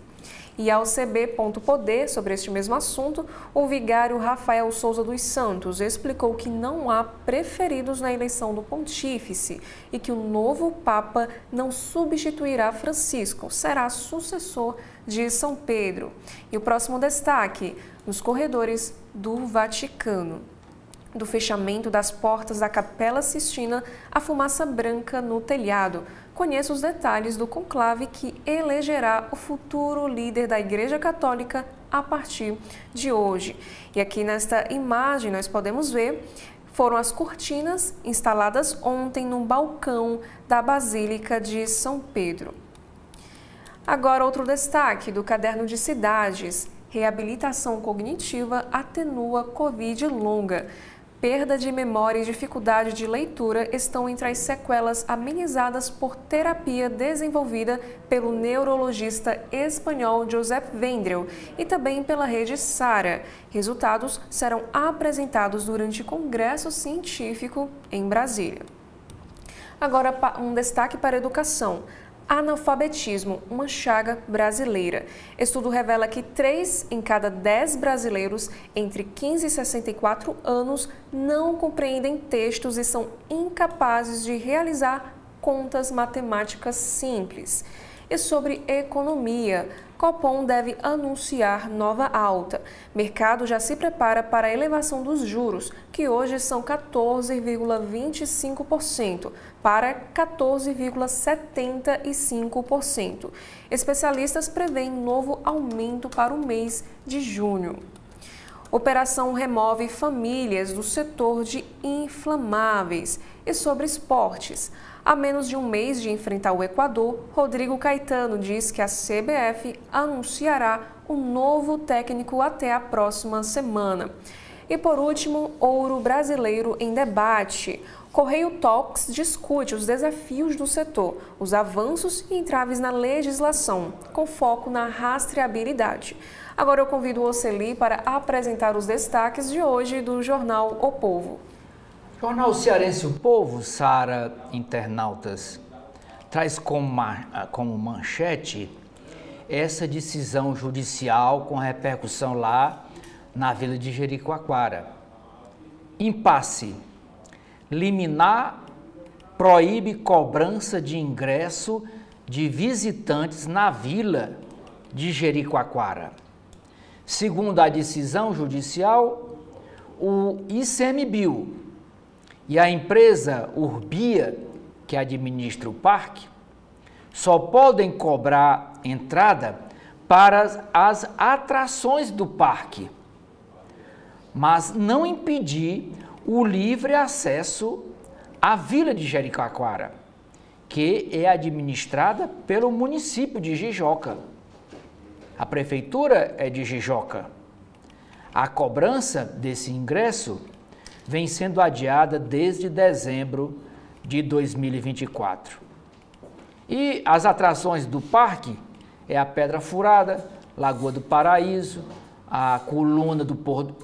B: E ao CB.poder, sobre este mesmo assunto, o vigário Rafael Souza dos Santos explicou que não há preferidos na eleição do pontífice e que o novo Papa não substituirá Francisco, será sucessor de São Pedro. E o próximo destaque, nos corredores do Vaticano. Do fechamento das portas da Capela Sistina, a fumaça branca no telhado. Conheça os detalhes do conclave que elegerá o futuro líder da Igreja Católica a partir de hoje. E aqui nesta imagem nós podemos ver, foram as cortinas instaladas ontem no balcão da Basílica de São Pedro. Agora outro destaque do Caderno de Cidades. Reabilitação cognitiva atenua Covid longa. Perda de memória e dificuldade de leitura estão entre as sequelas amenizadas por terapia desenvolvida pelo neurologista espanhol Josep Vendrell e também pela rede SARA. Resultados serão apresentados durante congresso científico em Brasília. Agora, um destaque para a educação. Analfabetismo, uma chaga brasileira. Estudo revela que 3 em cada 10 brasileiros entre 15 e 64 anos não compreendem textos e são incapazes de realizar contas matemáticas simples. E sobre economia, Copom deve anunciar nova alta. Mercado já se prepara para a elevação dos juros, que hoje são 14,25%, para 14,75%. Especialistas preveem novo aumento para o mês de junho. Operação remove famílias do setor de inflamáveis. E sobre esportes. Há menos de um mês de enfrentar o Equador, Rodrigo Caetano diz que a CBF anunciará um novo técnico até a próxima semana. E por último, ouro brasileiro em debate. Correio Talks discute os desafios do setor, os avanços e entraves na legislação, com foco na rastreabilidade. Agora eu convido o Oceli para apresentar os destaques de hoje do jornal O Povo.
A: Jornal Cearense O Povo, Sara, internautas, traz como manchete essa decisão judicial com repercussão lá na Vila de Jericoacoara. Impasse. Liminar proíbe cobrança de ingresso de visitantes na Vila de Jericoacoara. Segundo a decisão judicial, o ICMBio e a empresa Urbia, que administra o parque, só podem cobrar entrada para as atrações do parque, mas não impedir o livre acesso à Vila de Jericoacoara, que é administrada pelo município de Jijoca. A prefeitura é de Jijoca. A cobrança desse ingresso vem sendo adiada desde dezembro de 2024. E as atrações do parque é a Pedra Furada, Lagoa do Paraíso, a coluna do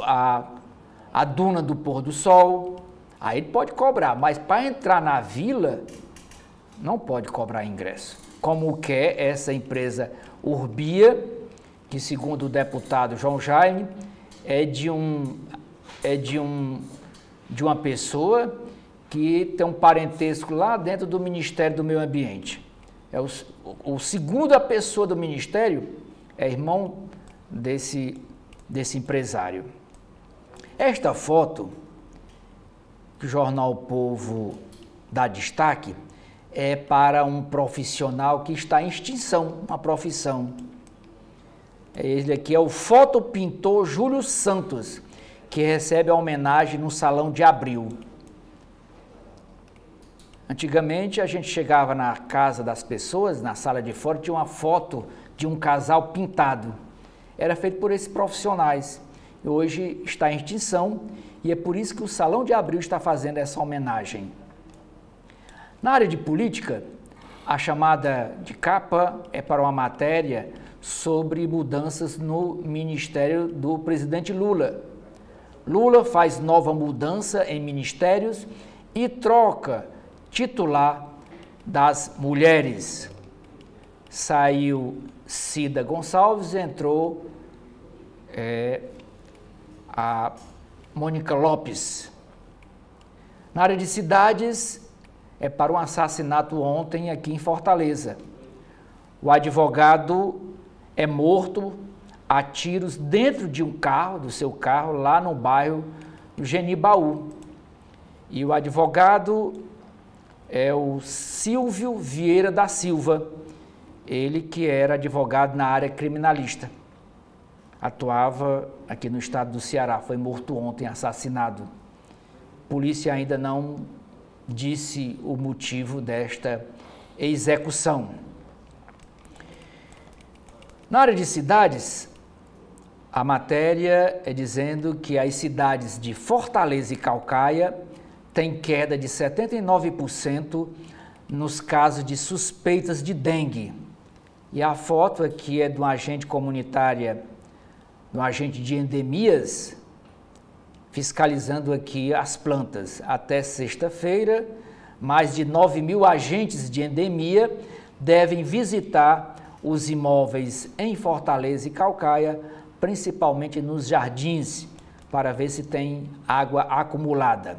A: a duna do pôr do sol. Aí ele pode cobrar, mas para entrar na vila não pode cobrar ingresso. Como quer essa empresa Urbia, que segundo o deputado João Jaime, é de uma pessoa que tem um parentesco lá dentro do Ministério do Meio Ambiente. O segunda pessoa do Ministério é irmão desse empresário. Esta foto que o Jornal O Povo dá destaque é para um profissional que está em extinção, uma profissão. Ele aqui é o fotopintor Júlio Santos, que recebe a homenagem no Salão de Abril. Antigamente, a gente chegava na casa das pessoas, na sala de fora, tinha uma foto de um casal pintado. Era feito por esses profissionais. Hoje está em extinção e é por isso que o Salão de Abril está fazendo essa homenagem. Na área de política, a chamada de capa é para uma matéria sobre mudanças no ministério do presidente Lula. Lula faz nova mudança em ministérios e troca titular das mulheres. Saiu Cida Gonçalves, entrou a Mônica Lopes. Na área de cidades, é para um assassinato ontem aqui em Fortaleza. O advogado é morto a tiros dentro de um carro, do seu carro, lá no bairro do Genibaú. E o advogado é o Silvio Vieira da Silva, ele que era advogado na área criminalista. Atuava aqui no estado do Ceará, foi morto ontem, assassinado. A polícia ainda não disse o motivo desta execução. Na área de cidades, a matéria é dizendo que as cidades de Fortaleza e Caucaia têm queda de 79% nos casos de suspeitas de dengue. E a foto aqui é de um agente comunitária, de um agente de endemias, fiscalizando aqui as plantas. Até sexta-feira, mais de 9.000 agentes de endemia devem visitar os imóveis em Fortaleza e Caucaia, principalmente nos jardins, para ver se tem água acumulada.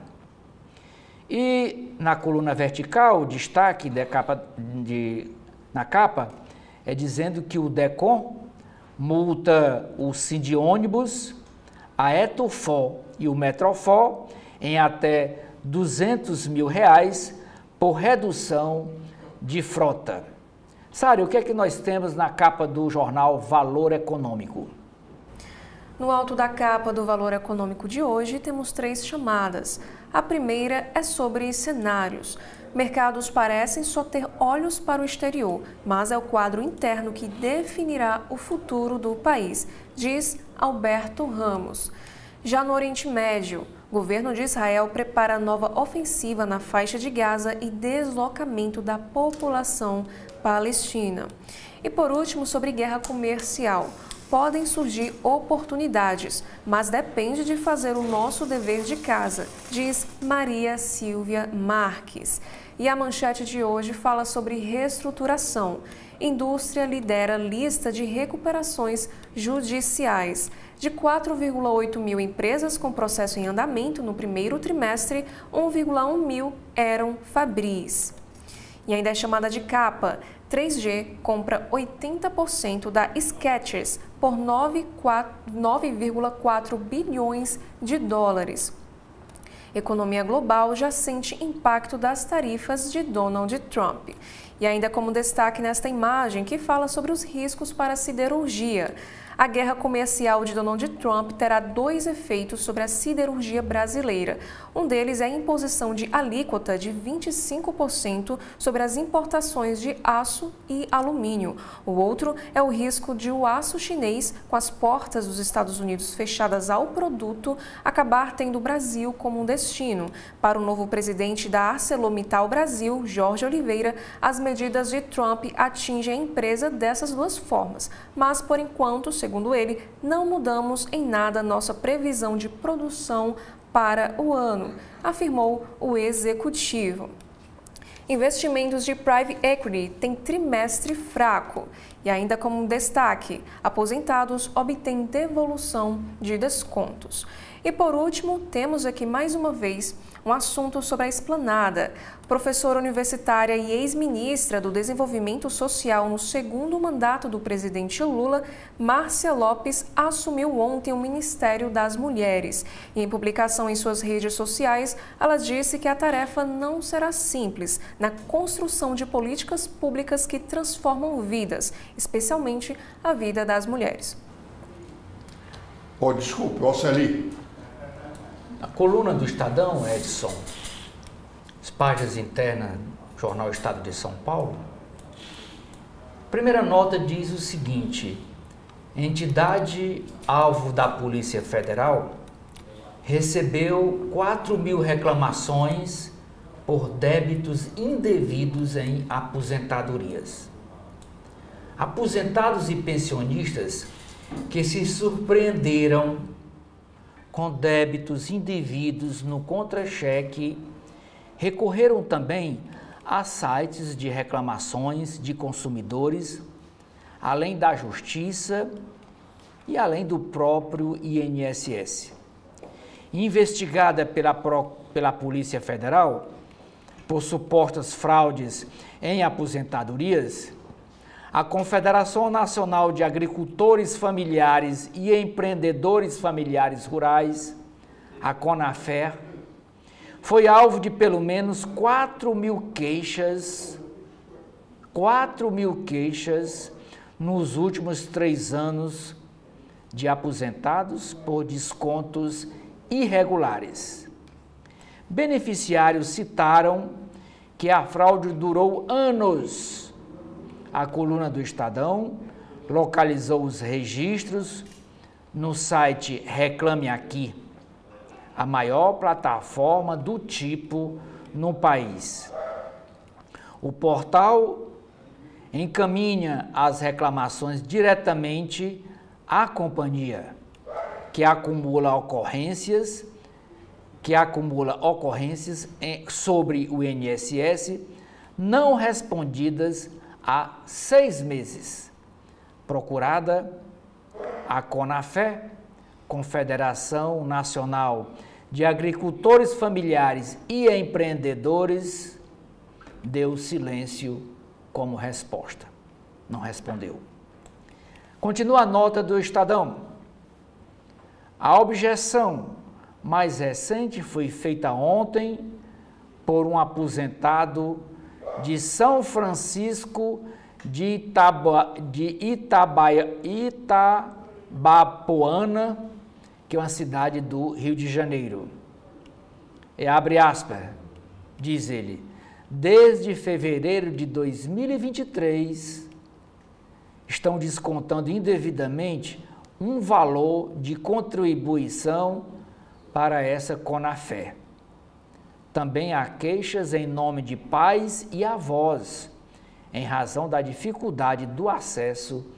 A: E na coluna vertical, o destaque na capa é dizendo que o DECOM multa o Sindônibus, a Etufor e o Metrofor em até R$200 mil por redução de frota. Sara, o que é que nós temos na capa do jornal Valor Econômico?
B: No alto da capa do Valor Econômico de hoje, temos 3 chamadas. A primeira é sobre cenários. Mercados parecem só ter olhos para o exterior, mas é o quadro interno que definirá o futuro do país, diz Alberto Ramos. Já no Oriente Médio, o governo de Israel prepara nova ofensiva na faixa de Gaza e deslocamento da população palestina. E por último, sobre guerra comercial. Podem surgir oportunidades, mas depende de fazer o nosso dever de casa, diz Maria Silvia Marques. E a manchete de hoje fala sobre reestruturação. Indústria lidera lista de recuperações judiciais. De 4,8 mil empresas com processo em andamento no primeiro trimestre, 1,1 mil eram Fabris. E ainda é chamada de capa. 3G compra 80% da Skechers por 9,4 bilhões de dólares. Economia global já sente impacto das tarifas de Donald Trump. E ainda como destaque nesta imagem que fala sobre os riscos para a siderurgia. A guerra comercial de Donald Trump terá 2 efeitos sobre a siderurgia brasileira. Um deles é a imposição de alíquota de 25% sobre as importações de aço e alumínio. O outro é o risco de o aço chinês, com as portas dos Estados Unidos fechadas ao produto, acabar tendo o Brasil como um destino. Para o novo presidente da ArcelorMittal Brasil, Jorge Oliveira, as medidas de Trump atingem a empresa dessas 2 formas. Mas, por enquanto, segundo ele, não mudamos em nada nossa previsão de produção para o ano, afirmou o executivo. Investimentos de private equity têm trimestre fraco. E ainda como destaque, aposentados obtêm devolução de descontos. E por último, temos aqui mais uma vez um assunto sobre a Esplanada. Professora universitária e ex-ministra do Desenvolvimento Social no segundo mandato do presidente Lula, Márcia Lopes assumiu ontem o Ministério das Mulheres. E em publicação em suas redes sociais, ela disse que a tarefa não será simples na construção de políticas públicas que transformam vidas, especialmente a vida das mulheres.
C: Oh, desculpe, Oceli.
A: A coluna do Estadão, Edson, as páginas internas do jornal Estado de São Paulo, a primeira nota diz o seguinte: entidade alvo da Polícia Federal recebeu 4.000 reclamações por débitos indevidos em aposentadorias. Aposentados e pensionistas que se surpreenderam com débitos indevidos no contra-cheque recorreram também a sites de reclamações de consumidores, além da Justiça e além do próprio INSS. Investigada pela Polícia Federal por supostas fraudes em aposentadorias, a Confederação Nacional de Agricultores Familiares e Empreendedores Familiares Rurais, a CONAFER, foi alvo de pelo menos 4.000 queixas nos últimos 3 anos de aposentados por descontos irregulares. Beneficiários citaram que a fraude durou anos. A coluna do Estadão localizou os registros no site Reclame Aqui, a maior plataforma do tipo no país. O portal encaminha as reclamações diretamente à companhia, que acumula ocorrências sobre o INSS não respondidas há 6 meses. Procurada, a CONAFE, Confederação Nacional de Agricultores Familiares e Empreendedores, deu silêncio como resposta. Não respondeu. Continua a nota do Estadão. A objeção mais recente foi feita ontem por um aposentado de São Francisco de Itabapoana, que é uma cidade do Rio de Janeiro. Abre aspas, diz ele, desde fevereiro de 2023, estão descontando indevidamente um valor de contribuição para essa CONAFE. Também há queixas em nome de pais e avós, em razão da dificuldade do acesso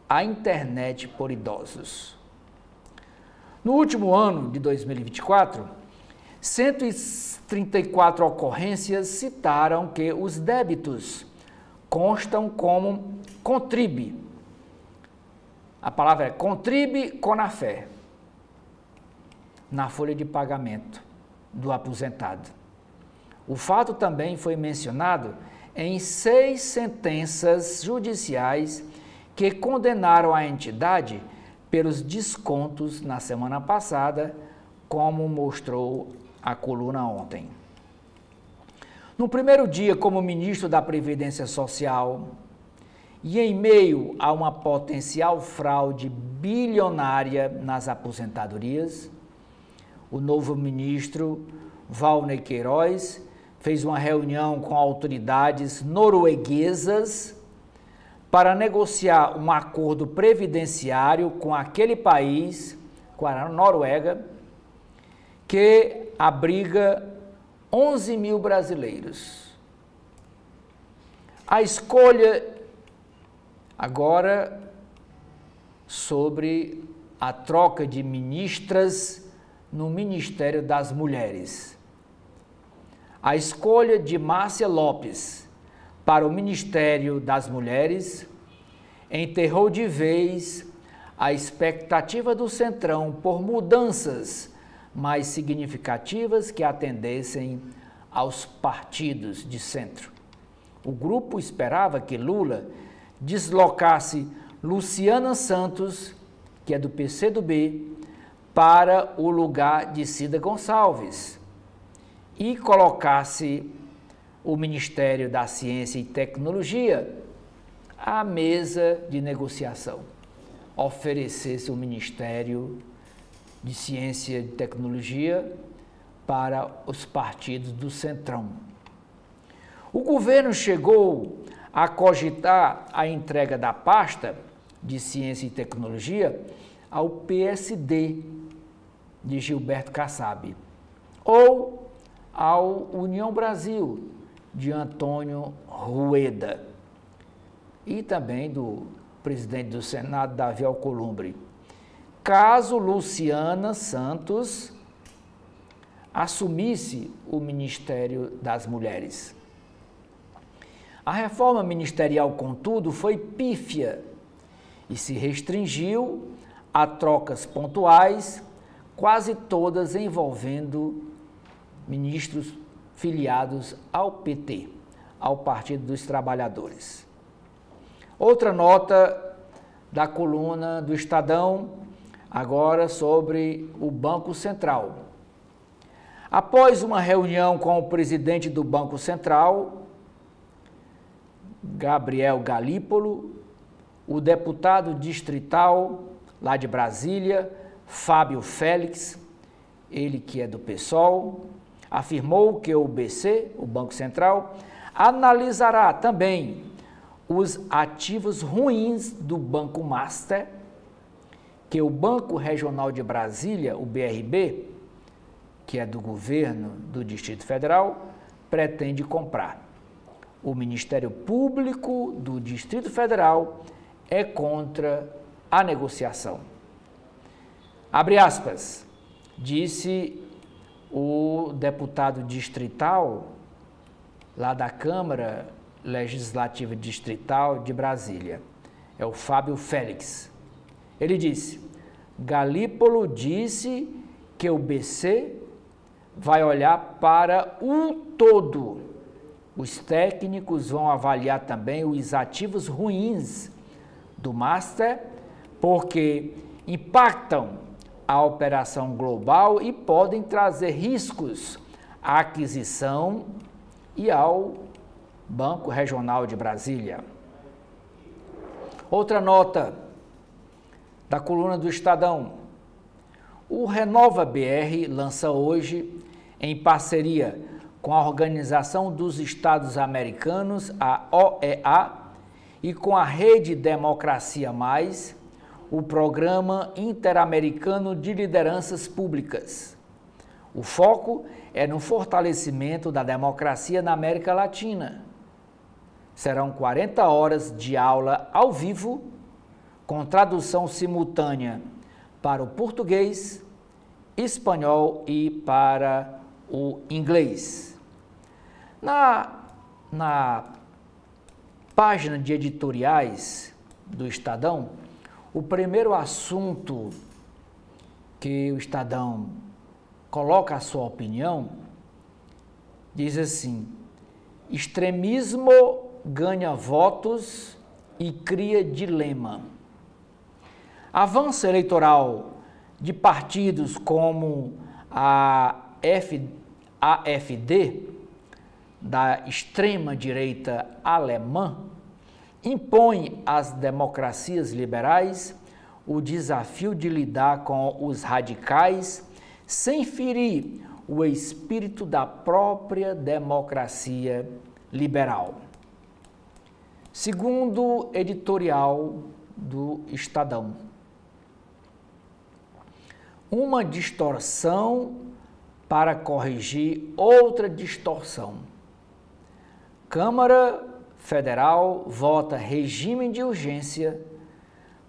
A: à internet por idosos. No último ano de 2024, 134 ocorrências citaram que os débitos constam como contribe. A palavra é contribe CONAFE, na folha de pagamento do aposentado. O fato também foi mencionado em 6 sentenças judiciais que condenaram a entidade pelos descontos na semana passada, como mostrou a coluna ontem. No primeiro dia como ministro da Previdência Social e em meio a uma potencial fraude bilionária nas aposentadorias, o novo ministro Valnei Queiroz fez uma reunião com autoridades norueguesas para negociar um acordo previdenciário com aquele país, com a Noruega, que abriga 11 mil brasileiros. A escolha agora sobre a troca de ministras no Ministério das Mulheres. A escolha de Márcia Lopes para o Ministério das Mulheres enterrou de vez a expectativa do Centrão por mudanças mais significativas que atendessem aos partidos de centro. O grupo esperava que Lula deslocasse Luciana Santos, que é do PCdoB, para o lugar de Cida Gonçalves e colocasse o Ministério da Ciência e Tecnologia à mesa de negociação, oferecesse o Ministério de Ciência e Tecnologia para os partidos do Centrão. O governo chegou a cogitar a entrega da pasta de Ciência e Tecnologia ao PSD de Gilberto Kassab ou ao União Brasil de Antônio Rueda e também do presidente do Senado, Davi Alcolumbre, caso Luciana Santos assumisse o Ministério das Mulheres. A reforma ministerial, contudo, foi pífia e se restringiu a trocas pontuais, quase todas envolvendo ministros filiados ao PT, ao Partido dos Trabalhadores. Outra nota da coluna do Estadão, agora sobre o Banco Central. Após uma reunião com o presidente do Banco Central, Gabriel Galípolo, o deputado distrital lá de Brasília, Fábio Félix, ele que é do PSOL, afirmou que o BC, o Banco Central, analisará também os ativos ruins do Banco Master, que o Banco Regional de Brasília, o BRB, que é do governo do Distrito Federal, pretende comprar. O Ministério Público do Distrito Federal é contra a negociação. Abre aspas, disse o deputado distrital lá da Câmara Legislativa Distrital de Brasília. É o Fábio Félix. Ele disse: Galípolo disse que o BC vai olhar para o todo. Os técnicos vão avaliar também os ativos ruins do Master, porque impactam a operação global e podem trazer riscos à aquisição e ao Banco Regional de Brasília. Outra nota da coluna do Estadão. O Renova BR lança hoje, em parceria com a Organização dos Estados Americanos, a OEA, e com a Rede Democracia Mais, o Programa Interamericano de Lideranças Públicas. O foco é no fortalecimento da democracia na América Latina. Serão 40 horas de aula ao vivo, com tradução simultânea para o português, espanhol e para o inglês. Na página de editoriais do Estadão, o primeiro assunto que o Estadão coloca a sua opinião diz assim: extremismo ganha votos e cria dilema. Avanço eleitoral de partidos como a AfD, da extrema-direita alemã, impõe às democracias liberais o desafio de lidar com os radicais sem ferir o espírito da própria democracia liberal. Segundo editorial do Estadão, uma distorção para corrigir outra distorção. Câmara Federal vota regime de urgência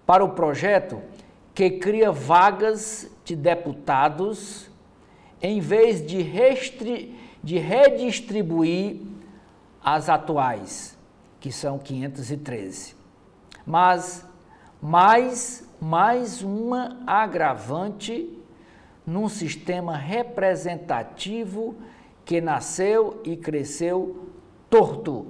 A: para o projeto que cria vagas de deputados em vez de redistribuir as atuais, que são 513. Mas mais uma agravante num sistema representativo que nasceu e cresceu torto.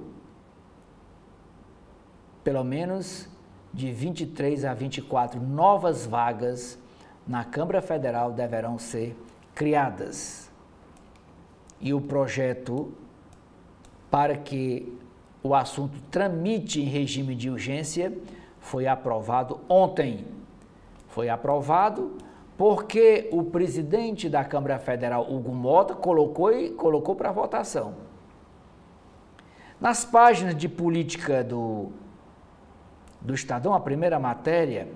A: Pelo menos de 23 a 24 novas vagas na Câmara Federal deverão ser criadas. E o projeto para que o assunto tramite em regime de urgência foi aprovado ontem. Foi aprovado porque o presidente da Câmara Federal, Hugo Mota, colocou para votação. Nas páginas de política do Estadão, a primeira matéria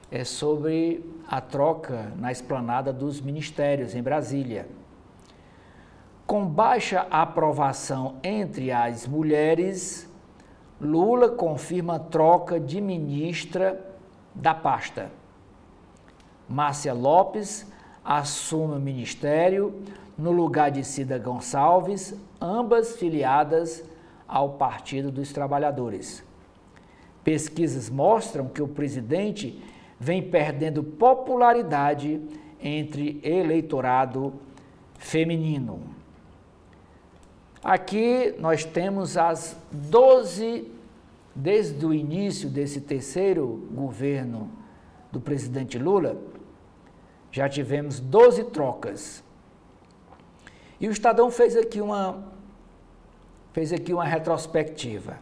A: é sobre a troca na esplanada dos ministérios em Brasília. Com baixa aprovação entre as mulheres, Lula confirma troca de ministra da pasta. Márcia Lopes assume o ministério no lugar de Cida Gonçalves, ambas filiadas ao Partido dos Trabalhadores. Pesquisas mostram que o presidente vem perdendo popularidade entre eleitorado feminino. Aqui nós temos as 12, desde o início desse terceiro governo do presidente Lula, já tivemos 12 trocas. E o Estadão fez aqui uma retrospectiva.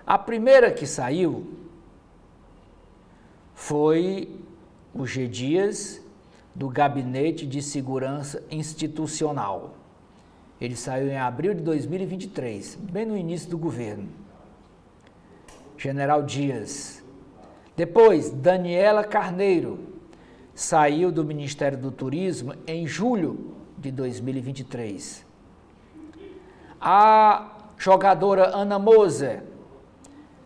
A: A primeira que saiu foi o G. Dias, do Gabinete de Segurança Institucional. Ele saiu em abril de 2023, bem no início do governo. General Dias. Depois, Daniela Carneiro, saiu do Ministério do Turismo em julho de 2023. A jogadora Ana Moser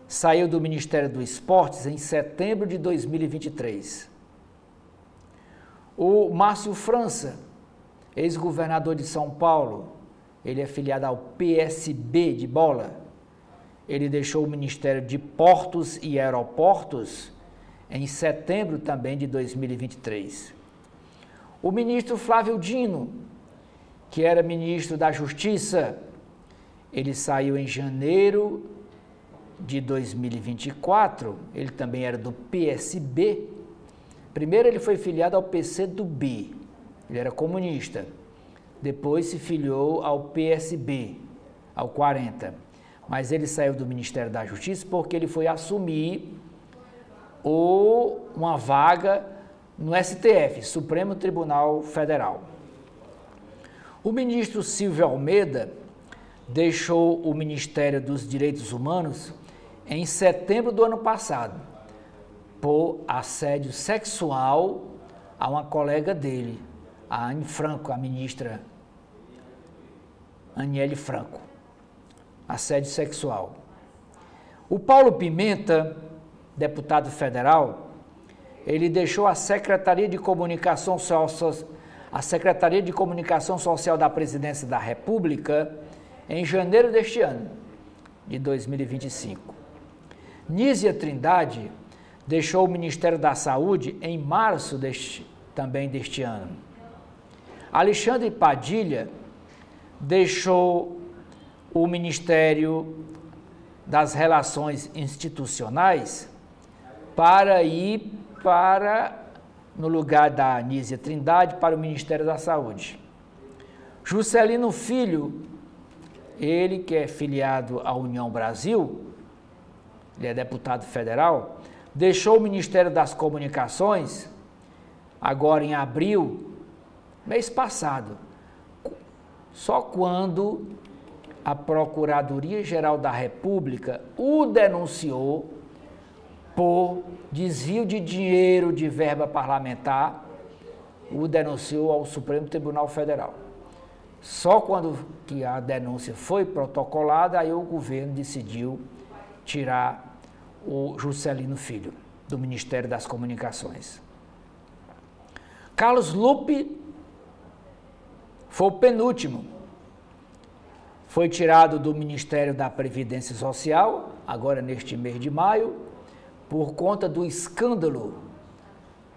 A: saiu do Ministério dos Esportes em setembro de 2023. O Márcio França, ex-governador de São Paulo, ele é filiado ao PSB de bola, ele deixou o Ministério de Portos e Aeroportos em setembro também de 2023. O ministro Flávio Dino, que era ministro da Justiça, ele saiu em janeiro de 2024, ele também era do PSB. Primeiro ele foi filiado ao PCdoB, ele era comunista. Depois se filiou ao PSB, ao 40. Mas ele saiu do Ministério da Justiça porque ele foi assumir uma vaga no STF, Supremo Tribunal Federal. O ministro Silvio Almeida deixou o Ministério dos Direitos Humanos em setembro do ano passado, por assédio sexual a uma colega dele, a Anne Franco, a ministra Aniele Franco. Assédio sexual. O Paulo Pimenta, deputado federal, ele deixou a Secretaria de Comunicação Social da Presidência da República em janeiro deste ano, de 2025. Nízia Trindade deixou o Ministério da Saúde em março também deste ano. Alexandre Padilha deixou o Ministério das Relações Institucionais para ir no lugar da Nízia Trindade, para o Ministério da Saúde. Juscelino Filho, ele que é filiado à União Brasil, ele é deputado federal, deixou o Ministério das Comunicações, agora em abril, mês passado, só quando a Procuradoria-Geral da República o denunciou por desvio de dinheiro de verba parlamentar, o denunciou ao Supremo Tribunal Federal. Só quando que a denúncia foi protocolada, aí o governo decidiu tirar o Juscelino Filho do Ministério das Comunicações. Carlos Lupe foi o penúltimo. Foi tirado do Ministério da Previdência Social, agora neste mês de maio, por conta do escândalo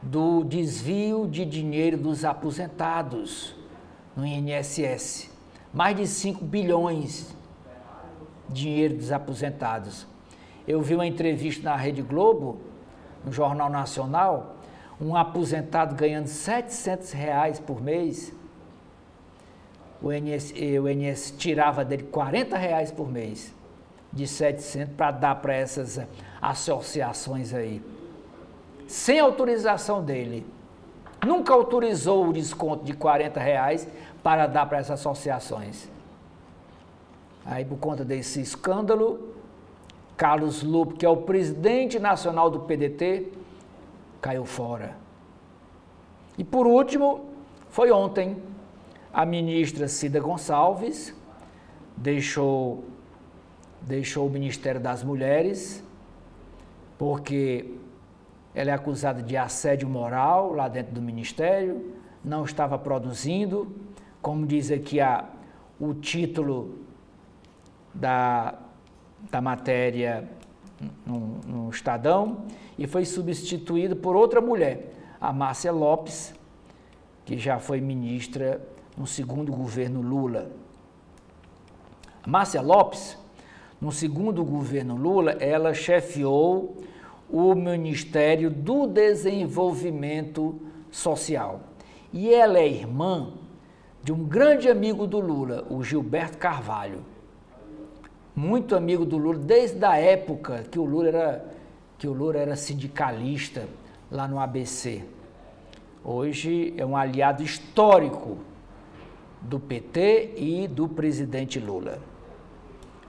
A: do desvio de dinheiro dos aposentados no INSS. Mais de 5 bilhões de dinheiro dos aposentados. Eu vi uma entrevista na Rede Globo, no Jornal Nacional, um aposentado ganhando R$700 por mês. O INSS tirava dele R$40 por mês, de 700 para dar para essas associações aí, sem autorização dele. Nunca autorizou o desconto de R$40 para dar para essas associações. Aí, por conta desse escândalo, Carlos Lupe, que é o presidente nacional do PDT, caiu fora. E por último, foi ontem, a ministra Cida Gonçalves deixou o Ministério das Mulheres, porque ela é acusada de assédio moral lá dentro do Ministério, não estava produzindo, como diz aqui o título da matéria no Estadão, e foi substituído por outra mulher, a Márcia Lopes, que já foi ministra no segundo governo Lula. A Márcia Lopes, no segundo governo Lula, ela chefiou o Ministério do Desenvolvimento Social. E ela é irmã de um grande amigo do Lula, o Gilberto Carvalho. Muito amigo do Lula, desde a época que o Lula era sindicalista lá no ABC. Hoje é um aliado histórico do PT e do presidente Lula.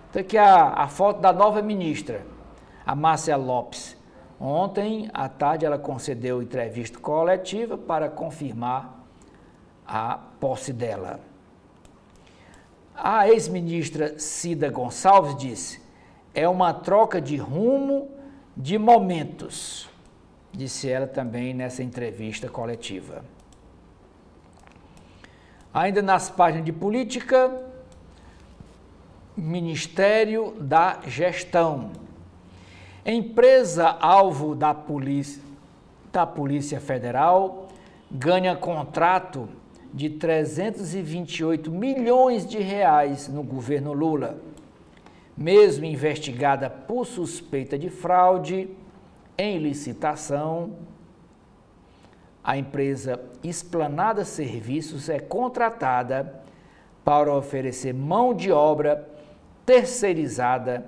A: Então aqui a foto da nova ministra, a Márcia Lopes. Ontem à tarde ela concedeu entrevista coletiva para confirmar a posse dela. A ex-ministra Cida Gonçalves disse: é uma troca de rumo, de momentos, disse ela também nessa entrevista coletiva. Ainda nas páginas de política, Ministério da Gestão. Empresa alvo da Polícia Federal ganha contrato de 328 milhões de reais no governo Lula. Mesmo investigada por suspeita de fraude em licitação, a empresa Esplanada Serviços é contratada para oferecer mão de obra terceirizada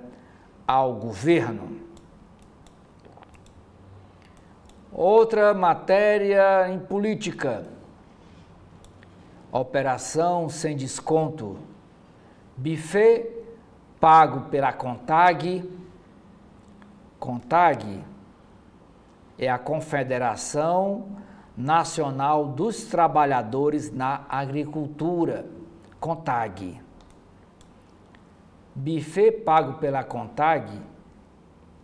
A: ao governo. Outra matéria em política. Operação sem desconto. Buffet pago pela CONTAG. CONTAG é a Confederação Nacional dos Trabalhadores na Agricultura. CONTAG. Buffet pago pela CONTAG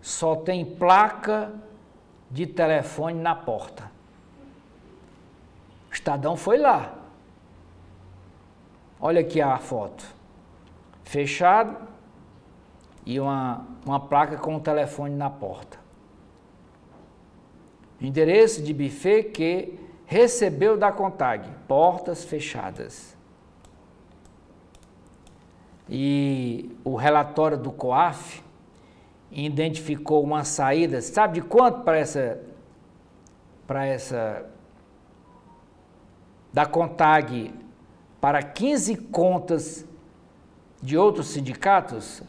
A: só tem placa de telefone na porta. O Estadão foi lá. Olha aqui a foto. Fechado e uma placa com o telefone na porta. Endereço de buffet que recebeu da CONTAG. Portas fechadas. E o relatório do COAF identificou uma saída, sabe de quanto da CONTAG para 15 contas de outros sindicatos?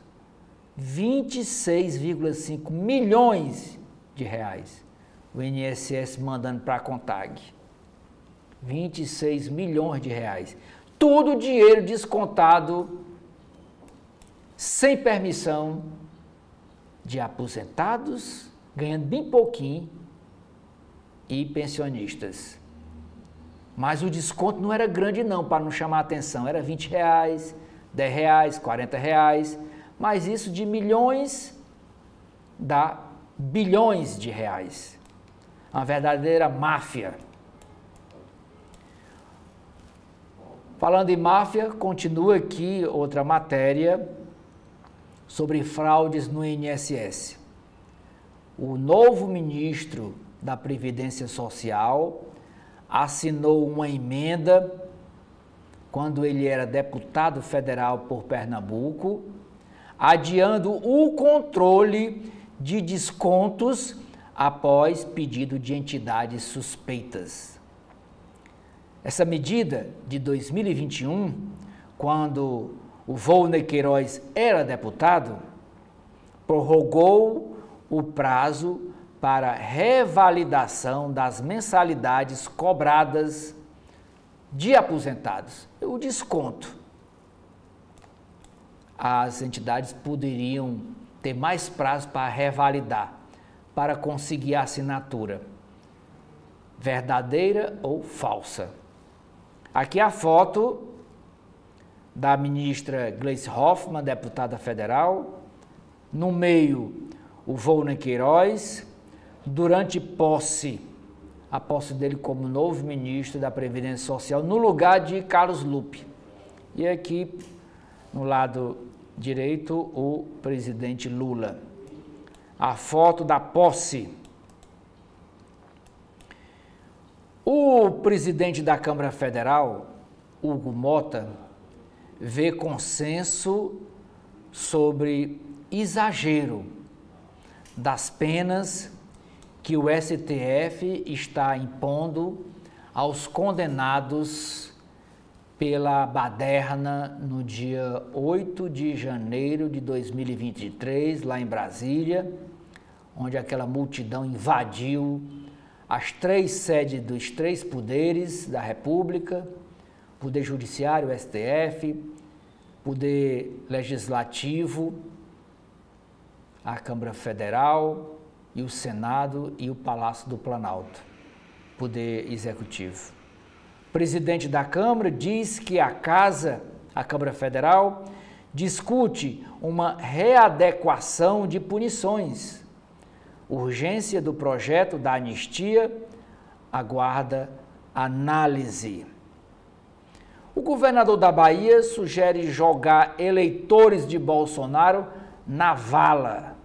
A: 26,5 milhões de reais. O INSS mandando para a CONTAG. 26 milhões de reais. Tudo dinheiro descontado, sem permissão, de aposentados, ganhando bem pouquinho, e pensionistas. Mas o desconto não era grande não, para não chamar a atenção. Era R$20, R$10, R$40, mas isso de milhões dá bilhões de reais. Uma verdadeira máfia. Falando em máfia, continua aqui outra matéria sobre fraudes no INSS. O novo ministro da Previdência Social assinou uma emenda quando ele era deputado federal por Pernambuco, adiando o controle de descontos após pedido de entidades suspeitas. Essa medida de 2021, quando o Volney Queiroz era deputado, prorrogou o prazo para revalidação das mensalidades cobradas de aposentados. O desconto. As entidades poderiam ter mais prazo para revalidar, para conseguir a assinatura, verdadeira ou falsa. Aqui a foto da ministra Gleice Hoffmann, deputada federal, no meio o Volney Queiroz, durante a posse dele como novo ministro da Previdência Social, no lugar de Carlos Lupe. E aqui, no lado direito, o presidente Lula. A foto da posse. O presidente da Câmara Federal, Hugo Mota, vê consenso sobre exagero das penas que o STF está impondo aos condenados pela baderna no dia 8 de janeiro de 2023, lá em Brasília, onde aquela multidão invadiu as três sedes dos três poderes da República, Poder Judiciário, STF, Poder Legislativo, a Câmara Federal e o Senado e o Palácio do Planalto, Poder Executivo. O presidente da Câmara diz que a Câmara Federal, discute uma readequação de punições. Urgência do projeto da anistia aguarda análise. O governador da Bahia sugere jogar eleitores de Bolsonaro na vala.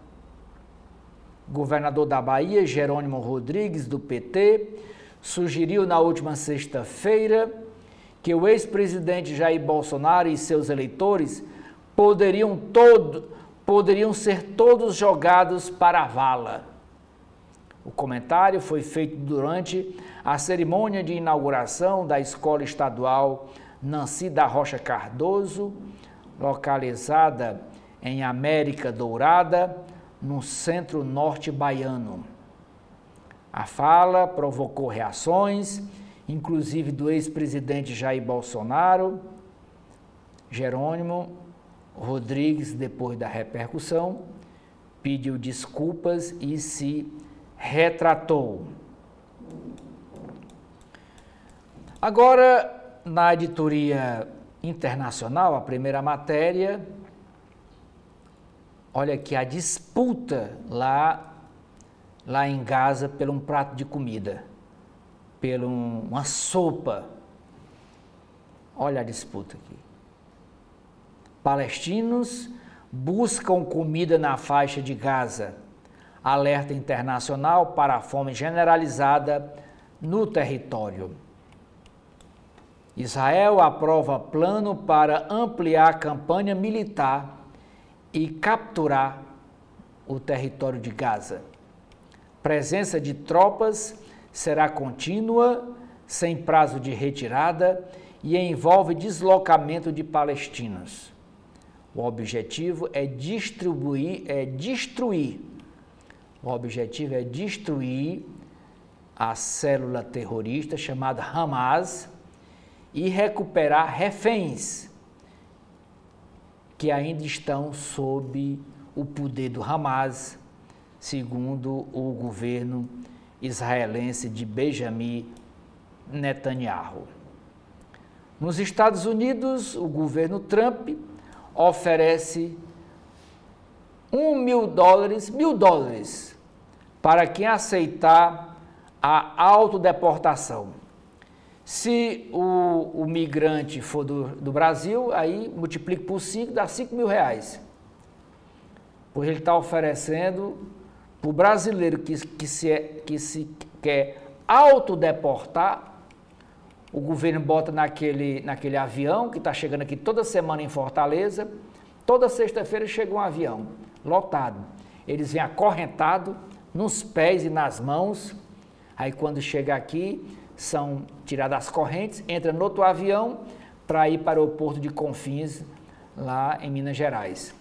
A: O governador da Bahia, Jerônimo Rodrigues, do PT, sugeriu na última sexta-feira que o ex-presidente Jair Bolsonaro e seus eleitores poderiam ser todos jogados para a vala. O comentário foi feito durante a cerimônia de inauguração da Escola Estadual Nancy da Rocha Cardoso, localizada em América Dourada, no centro-norte baiano. A fala provocou reações, inclusive do ex-presidente Jair Bolsonaro. Jerônimo Rodrigues, depois da repercussão, pediu desculpas e se retratou. Agora, na editoria internacional, a primeira matéria, olha aqui a disputa lá em Gaza por um prato de comida, por uma sopa. Olha a disputa aqui. Palestinos buscam comida na faixa de Gaza. Alerta internacional para a fome generalizada no território. Israel aprova plano para ampliar a campanha militar e capturar o território de Gaza. Presença de tropas será contínua, sem prazo de retirada e envolve deslocamento de palestinos. O objetivo é destruir a célula terrorista chamada Hamas e recuperar reféns que ainda estão sob o poder do Hamas, segundo o governo israelense de Benjamin Netanyahu. Nos Estados Unidos, o governo Trump oferece $1.000 para quem aceitar a autodeportação. Se o migrante for do Brasil, aí multiplica por 5, dá R$5.000. Pois ele está oferecendo para o brasileiro que se quer autodeportar, o governo bota naquele avião que está chegando aqui toda semana em Fortaleza, toda sexta-feira chega um avião lotado. Eles vêm acorrentados nos pés e nas mãos, aí quando chega aqui, são tiradas as correntes, entra no outro avião para ir para o aeroporto de Confins, lá em Minas Gerais.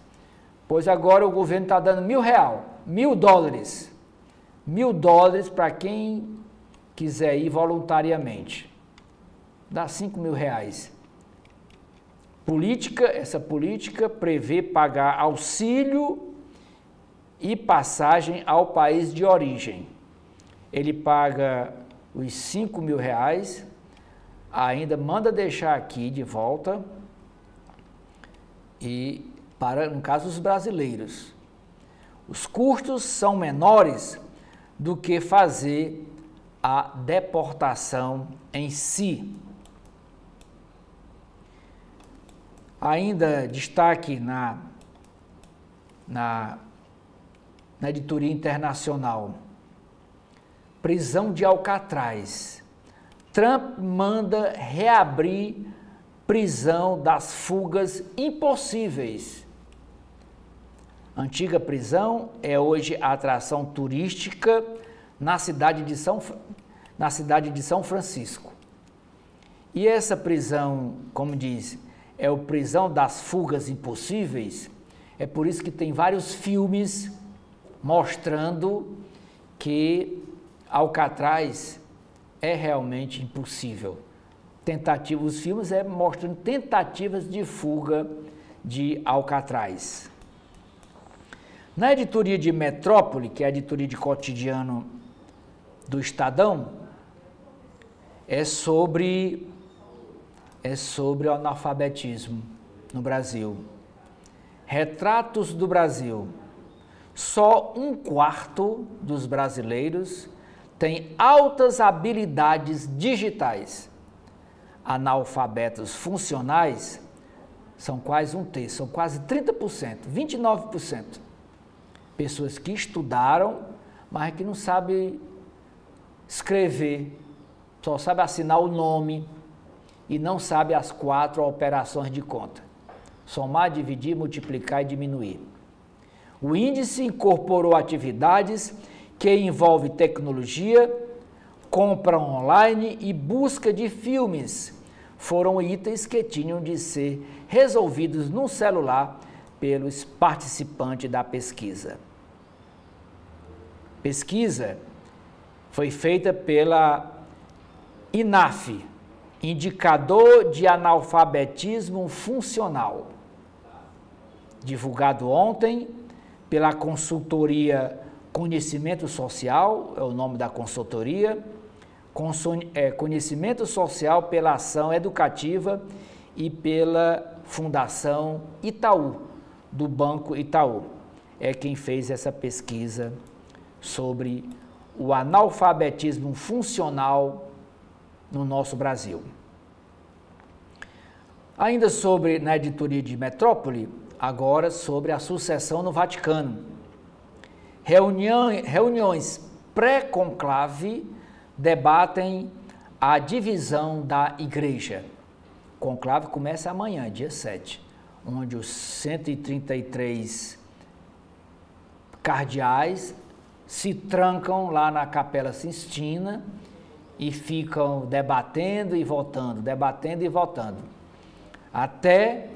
A: Pois agora o governo está dando $1.000 para quem quiser ir voluntariamente. Dá R$5.000. Essa política prevê pagar auxílio e passagem ao país de origem. Ele paga os R$5.000, ainda manda deixar aqui de volta, e no caso os brasileiros. Os custos são menores do que fazer a deportação em si. Ainda destaque na editoria internacional. Prisão de Alcatraz. Trump manda reabrir prisão das fugas impossíveis. Antiga prisão é hoje a atração turística na cidade de São Francisco. E essa prisão, como diz, é a prisão das fugas impossíveis. É por isso que tem vários filmes mostrando que Alcatraz é realmente impossível. Os filmes mostrando tentativas de fuga de Alcatraz. Na editoria de Metrópole, que é a editoria de cotidiano do Estadão, é sobre o analfabetismo no Brasil. Retratos do Brasil. Só 1/4 dos brasileiros tem altas habilidades digitais. analfabetos funcionais são quase um terço, são quase 30%, 29%. Pessoas que estudaram, mas que não sabem escrever, só sabem assinar o nome e não sabem as 4 operações de conta: somar, dividir, multiplicar e diminuir. O índice incorporou atividades que envolvem tecnologia, compra online e busca de filmes. Foram itens que tinham de ser resolvidos no celular pelos participantes da pesquisa. Pesquisa foi feita pela INAF, Indicador de Analfabetismo Funcional, divulgado ontem pela consultoria Conhecimento Social, é o nome da consultoria, Conhecimento Social pela Ação Educativa e pela Fundação Itaú, do Banco Itaú. É quem fez essa pesquisa sobre o analfabetismo funcional no nosso Brasil. Ainda sobre, na editoria de Metrópole, agora sobre a sucessão no Vaticano. Reuniões pré-conclave debatem a divisão da igreja. O conclave começa amanhã, dia 7, onde os 133 cardeais se trancam lá na Capela Sistina e ficam debatendo e votando, até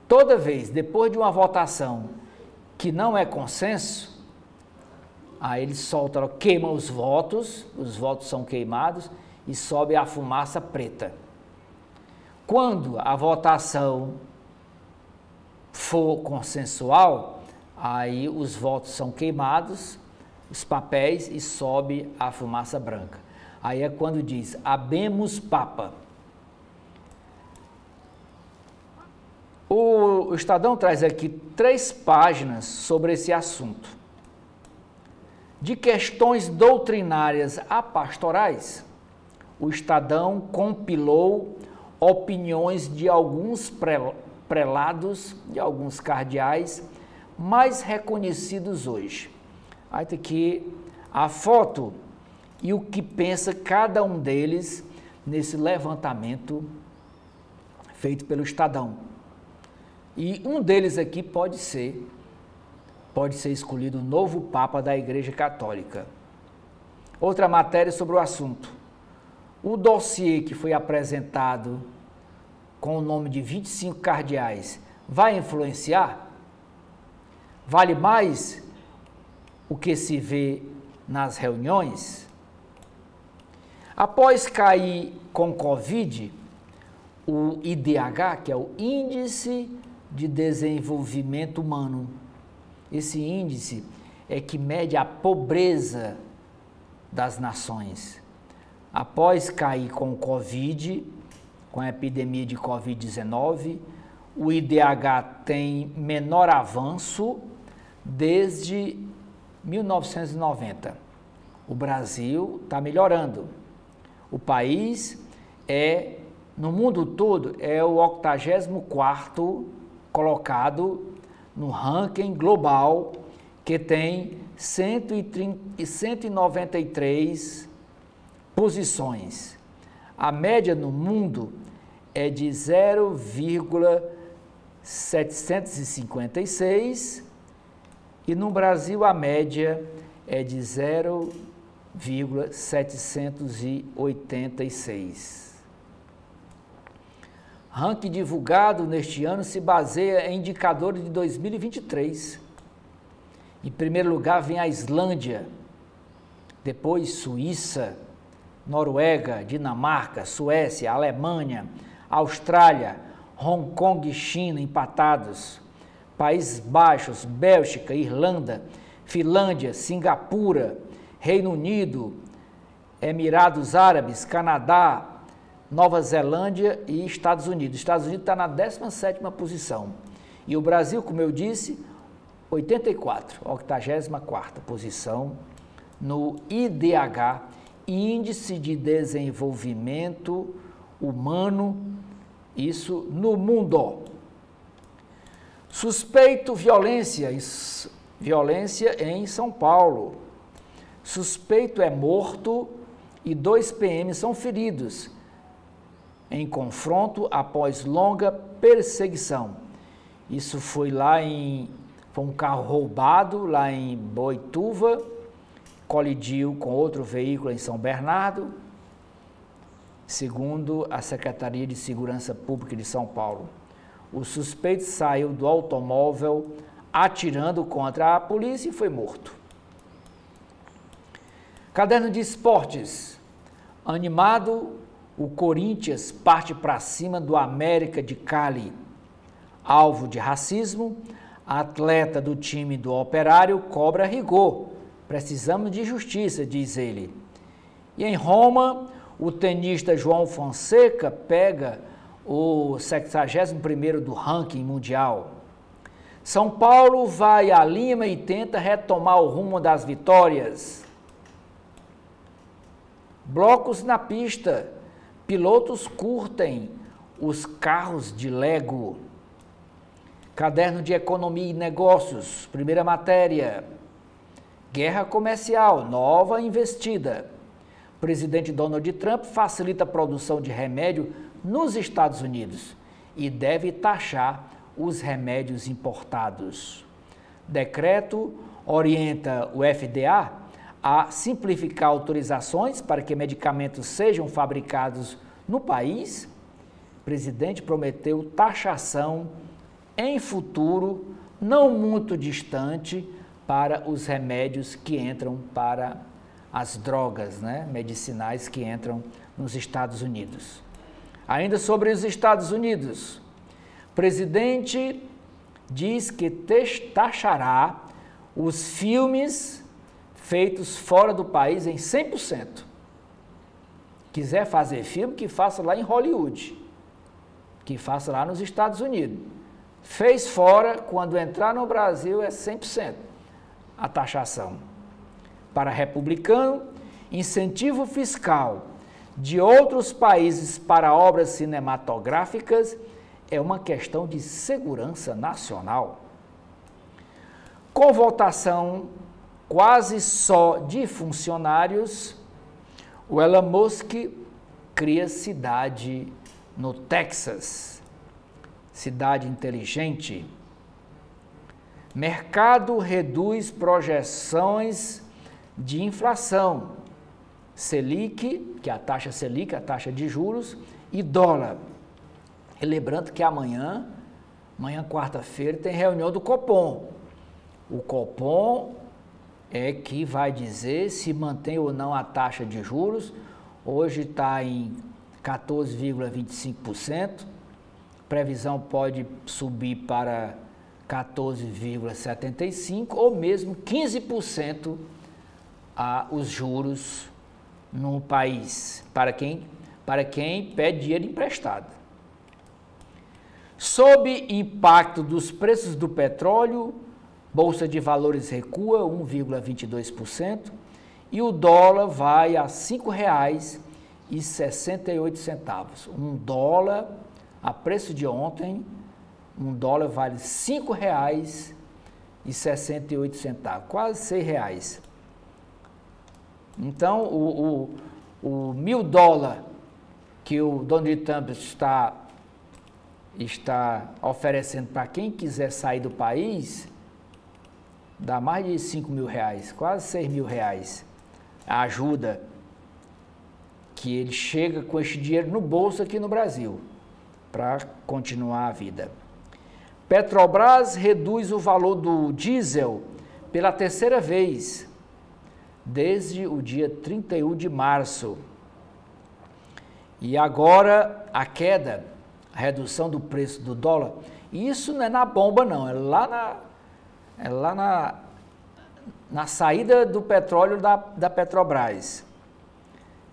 A: toda vez, depois de uma votação que não é consenso, aí eles soltam, queimam os votos são queimados e sobe a fumaça preta. Quando a votação for consensual, aí os votos são queimados, os papéis, e sobe a fumaça branca. Aí é quando diz, habemos Papa. O Estadão traz aqui 3 páginas sobre esse assunto. De questões doutrinárias a pastorais, o Estadão compilou opiniões de alguns prelados, de alguns cardeais mais reconhecidos hoje. Aí tem aqui a foto e o que pensa cada um deles nesse levantamento feito pelo Estadão. E um deles aqui pode ser escolhido o novo Papa da Igreja Católica. Outra matéria sobre o assunto. O dossiê que foi apresentado com o nome de 25 cardeais vai influenciar? Vale mais o que se vê nas reuniões? Após cair com Covid, o IDH, que é o Índice de Desenvolvimento Humano, esse índice é que mede a pobreza das nações. Após cair com o Covid, com a epidemia de Covid-19, o IDH tem menor avanço desde 1990. O Brasil está melhorando. O país no mundo todo, é o 84º colocado no ranking global, que tem 193 posições. A média no mundo é de 0,756 e no Brasil a média é de 0,786. Ranking divulgado neste ano se baseia em indicadores de 2023. Em primeiro lugar vem a Islândia, depois Suíça, Noruega, Dinamarca, Suécia, Alemanha, Austrália, Hong Kong e China empatados. Países Baixos, Bélgica, Irlanda, Finlândia, Singapura, Reino Unido, Emirados Árabes, Canadá, Nova Zelândia e Estados Unidos. Estados Unidos está na 17ª posição. E o Brasil, como eu disse, 84ª posição no IDH, Índice de Desenvolvimento Humano, isso no mundo. Suspeito violência em São Paulo. Suspeito é morto e 2 PMs são feridos em confronto após longa perseguição. Isso foi foi um carro roubado lá em Boituva, colidiu com outro veículo em São Bernardo, segundo a Secretaria de Segurança Pública de São Paulo. O suspeito saiu do automóvel atirando contra a polícia e foi morto. Caderno de esportes. Animado, o Corinthians parte para cima do América de Cali. Alvo de racismo, atleta do time do Operário cobra rigor. Precisamos de justiça, diz ele. E em Roma, o tenista João Fonseca pega o 71º do ranking mundial. São Paulo vai a Lima e tenta retomar o rumo das vitórias. Blocos na pista. Pilotos curtem os carros de Lego. Caderno de Economia e Negócios, primeira matéria. Guerra comercial, nova investida. Presidente Donald Trump facilita a produção de remédio nos Estados Unidos e deve taxar os remédios importados. Decreto orienta o FDA a simplificar autorizações para que medicamentos sejam fabricados no país. O presidente prometeu taxação em futuro não muito distante para os remédios que entram para as drogas, medicinais que entram nos Estados Unidos. Ainda sobre os Estados Unidos, o presidente diz que taxará os filmes feitos fora do país em 100%. Quiser fazer filme, que faça lá em Hollywood, que faça lá nos Estados Unidos. Fez fora, quando entrar no Brasil é 100% a taxação. Para republicano, incentivo fiscal de outros países para obras cinematográficas é uma questão de segurança nacional. Com votação quase só de funcionários, o Elon Musk cria cidade no Texas. Cidade inteligente. Mercado reduz projeções de inflação. Selic, que é a taxa Selic, a taxa de juros, e dólar. E lembrando que amanhã quarta-feira, tem reunião do Copom. O Copom é que vai dizer se mantém ou não a taxa de juros. Hoje está em 14,25%. Previsão pode subir para 14,75% ou mesmo 15% os juros no país, para quem pede dinheiro emprestado. Sob impacto dos preços do petróleo, Bolsa de Valores recua 1,22% e o dólar vai a R$ 5,68. Um dólar, a preço de ontem, um dólar vale R$ 5,68, quase R$ 6. Então, o $1.000 que o Donald Trump está oferecendo para quem quiser sair do país, dá mais de R$ 5.000, quase R$ 6.000. A ajuda que ele chega com este dinheiro no bolso aqui no Brasil, para continuar a vida. Petrobras reduz o valor do diesel pela terceira vez, desde o dia 31 de março. E agora a queda, a redução do preço do dólar, isso não é na bomba não, é lá na saída do petróleo da Petrobras,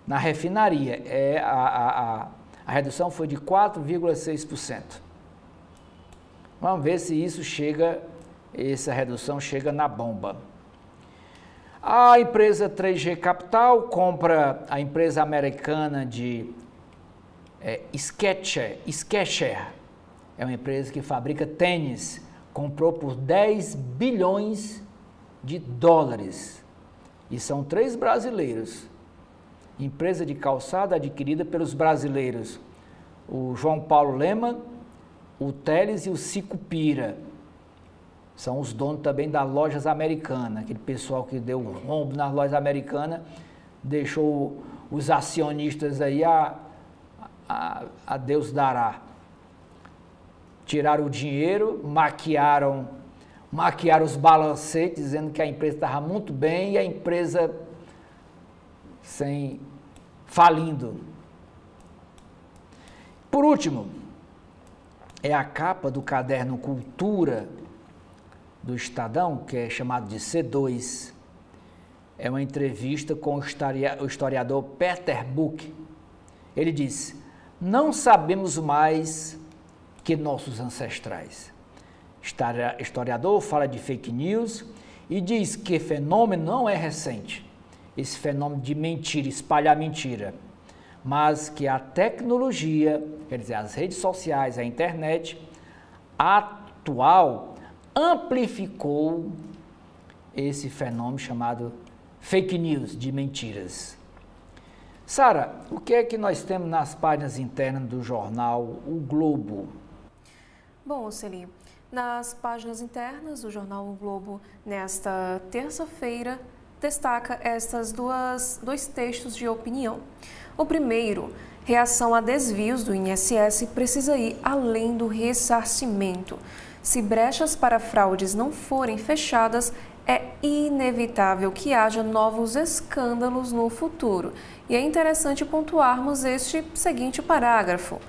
A: na refinaria. A redução foi de 4,6%. Vamos ver se essa redução chega na bomba. A empresa 3G Capital compra a empresa americana de Skechers, é uma empresa que fabrica tênis, comprou por 10 bilhões de dólares. E são 3 brasileiros. Empresa de calçado adquirida pelos brasileiros, o João Paulo Lema, o Teles e o Sicupira. São os donos também das lojas americanas, aquele pessoal que deu um rombo nas lojas americanas, deixou os acionistas aí a Deus dará. Tiraram o dinheiro, maquiaram os balancetes, dizendo que a empresa estava muito bem e a empresa falindo. Por último, é a capa do caderno Cultura do Estadão, que é chamado de C2. É uma entrevista com o historiador Peter Buch. Ele diz: não sabemos mais que nossos ancestrais. Historiador fala de fake news e diz que fenômeno não é recente, esse fenômeno de mentira, espalhar mentira, mas que a tecnologia, quer dizer, as redes sociais, a internet atual, amplificou esse fenômeno chamado fake news, de mentiras. Sara, o que é que nós temos nas páginas internas do jornal O Globo?
B: Bom, Celi, nas páginas internas do jornal O Globo, nesta terça-feira, destaca dois textos de opinião. O primeiro, reação a desvios do INSS precisa ir além do ressarcimento. Se brechas para fraudes não forem fechadas, é inevitável que haja novos escândalos no futuro. E é interessante pontuarmos este seguinte parágrafo.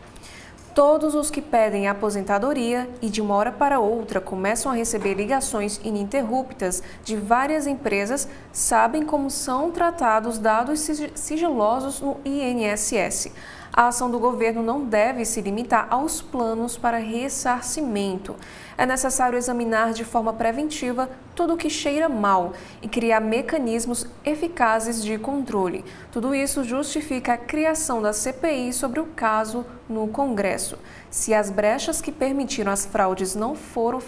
B: Todos os que pedem aposentadoria e de uma hora para outra começam a receber ligações ininterruptas de várias empresas sabem como são tratados dados sigilosos no INSS. A ação do governo não deve se limitar aos planos para ressarcimento. É necessário examinar de forma preventiva tudo o que cheira mal e criar mecanismos eficazes de controle. Tudo isso justifica a criação da CPI sobre o caso no Congresso. Se as brechas que permitiram as fraudes não forem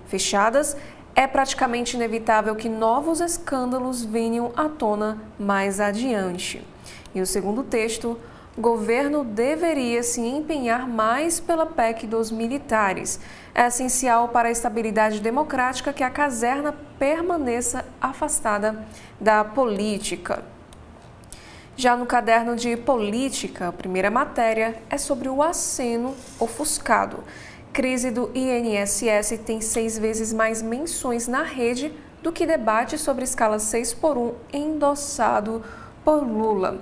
B: fechadas, é praticamente inevitável que novos escândalos venham à tona mais adiante. E o segundo texto, o governo deveria se empenhar mais pela PEC dos militares. É essencial para a estabilidade democrática que a caserna permaneça afastada da política. Já no caderno de política, a primeira matéria é sobre o aceno ofuscado. Crise do INSS tem 6 vezes mais menções na rede do que debate sobre escala 6x1 endossado por Lula.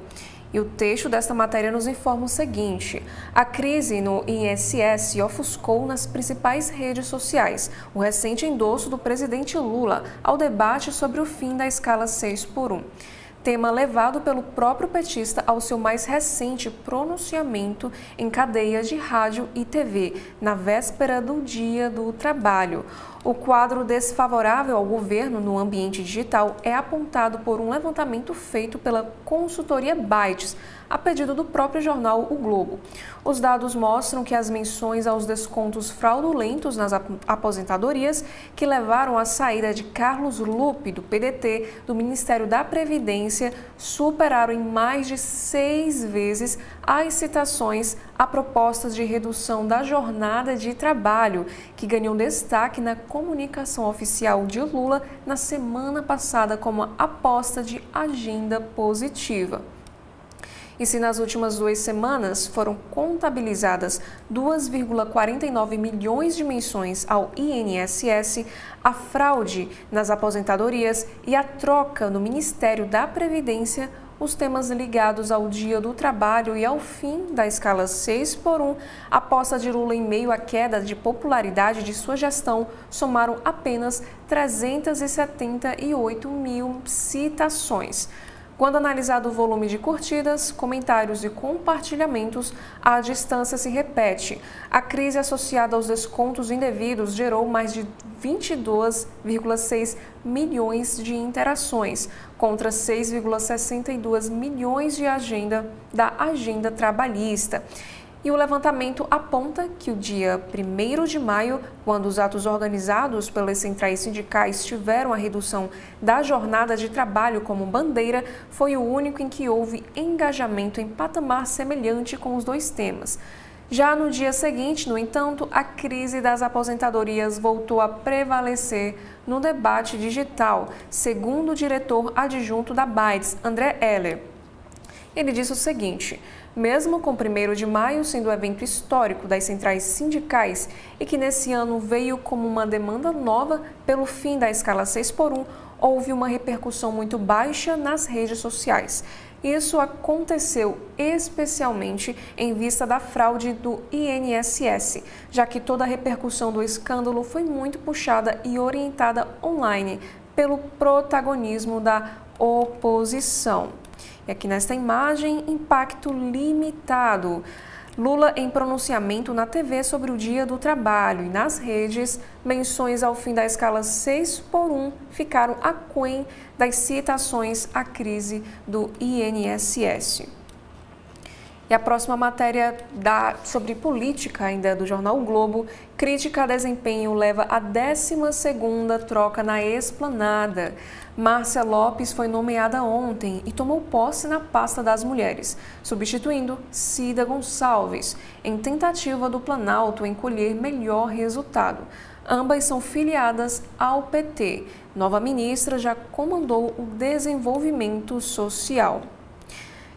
B: E o texto desta matéria nos informa o seguinte: a crise no INSS ofuscou nas principais redes sociais o recente endosso do presidente Lula ao debate sobre o fim da escala 6x1. Tema levado pelo próprio petista ao seu mais recente pronunciamento em cadeia de rádio e TV, na véspera do Dia do Trabalho. O quadro desfavorável ao governo no ambiente digital é apontado por um levantamento feito pela consultoria Bytes, a pedido do próprio jornal O Globo. Os dados mostram que as menções aos descontos fraudulentos nas aposentadorias que levaram à saída de Carlos Lupe, do PDT, do Ministério da Previdência, superaram em mais de 6 vezes as citações a propostas de redução da jornada de trabalho, que ganhou destaque na comunicação oficial de Lula na semana passada como aposta de agenda positiva. E se nas últimas 2 semanas foram contabilizadas 2,49 milhões de menções ao INSS, a fraude nas aposentadorias e a troca no Ministério da Previdência, os temas ligados ao Dia do Trabalho e ao fim da escala 6x1, a aposta de Lula em meio à queda de popularidade de sua gestão, somaram apenas 378 mil citações. Quando analisado o volume de curtidas, comentários e compartilhamentos, a distância se repete. A crise associada aos descontos indevidos gerou mais de 22,6 milhões de interações, contra 6,62 milhões da agenda trabalhista. E o levantamento aponta que o dia 1º de maio, quando os atos organizados pelas centrais sindicais tiveram a redução da jornada de trabalho como bandeira, foi o único em que houve engajamento em patamar semelhante com os dois temas. Já no dia seguinte, no entanto, a crise das aposentadorias voltou a prevalecer no debate digital, segundo o diretor adjunto da Bytes, André Heller. Ele disse o seguinte: mesmo com o 1º de maio sendo o evento histórico das centrais sindicais e que nesse ano veio como uma demanda nova pelo fim da escala 6x1, houve uma repercussão muito baixa nas redes sociais. Isso aconteceu especialmente em vista da fraude do INSS, já que toda a repercussão do escândalo foi muito puxada e orientada online pelo protagonismo da oposição. E aqui nesta imagem, impacto limitado. Lula em pronunciamento na TV sobre o Dia do Trabalho e nas redes, menções ao fim da escala 6x1 ficaram aquém das citações à crise do INSS. E a próxima matéria sobre política ainda do jornal o Globo, crítica a desempenho leva a 12ª troca na Esplanada. Márcia Lopes foi nomeada ontem e tomou posse na pasta das mulheres, substituindo Cida Gonçalves, em tentativa do Planalto em colher melhor resultado. Ambas são filiadas ao PT. Nova ministra já comandou o desenvolvimento social.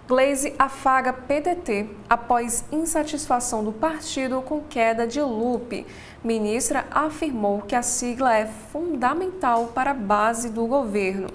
B: Gleisi afaga PDT após insatisfação do partido com queda de Lupe. Ministra afirmou que a sigla é fundamental para a base do governo.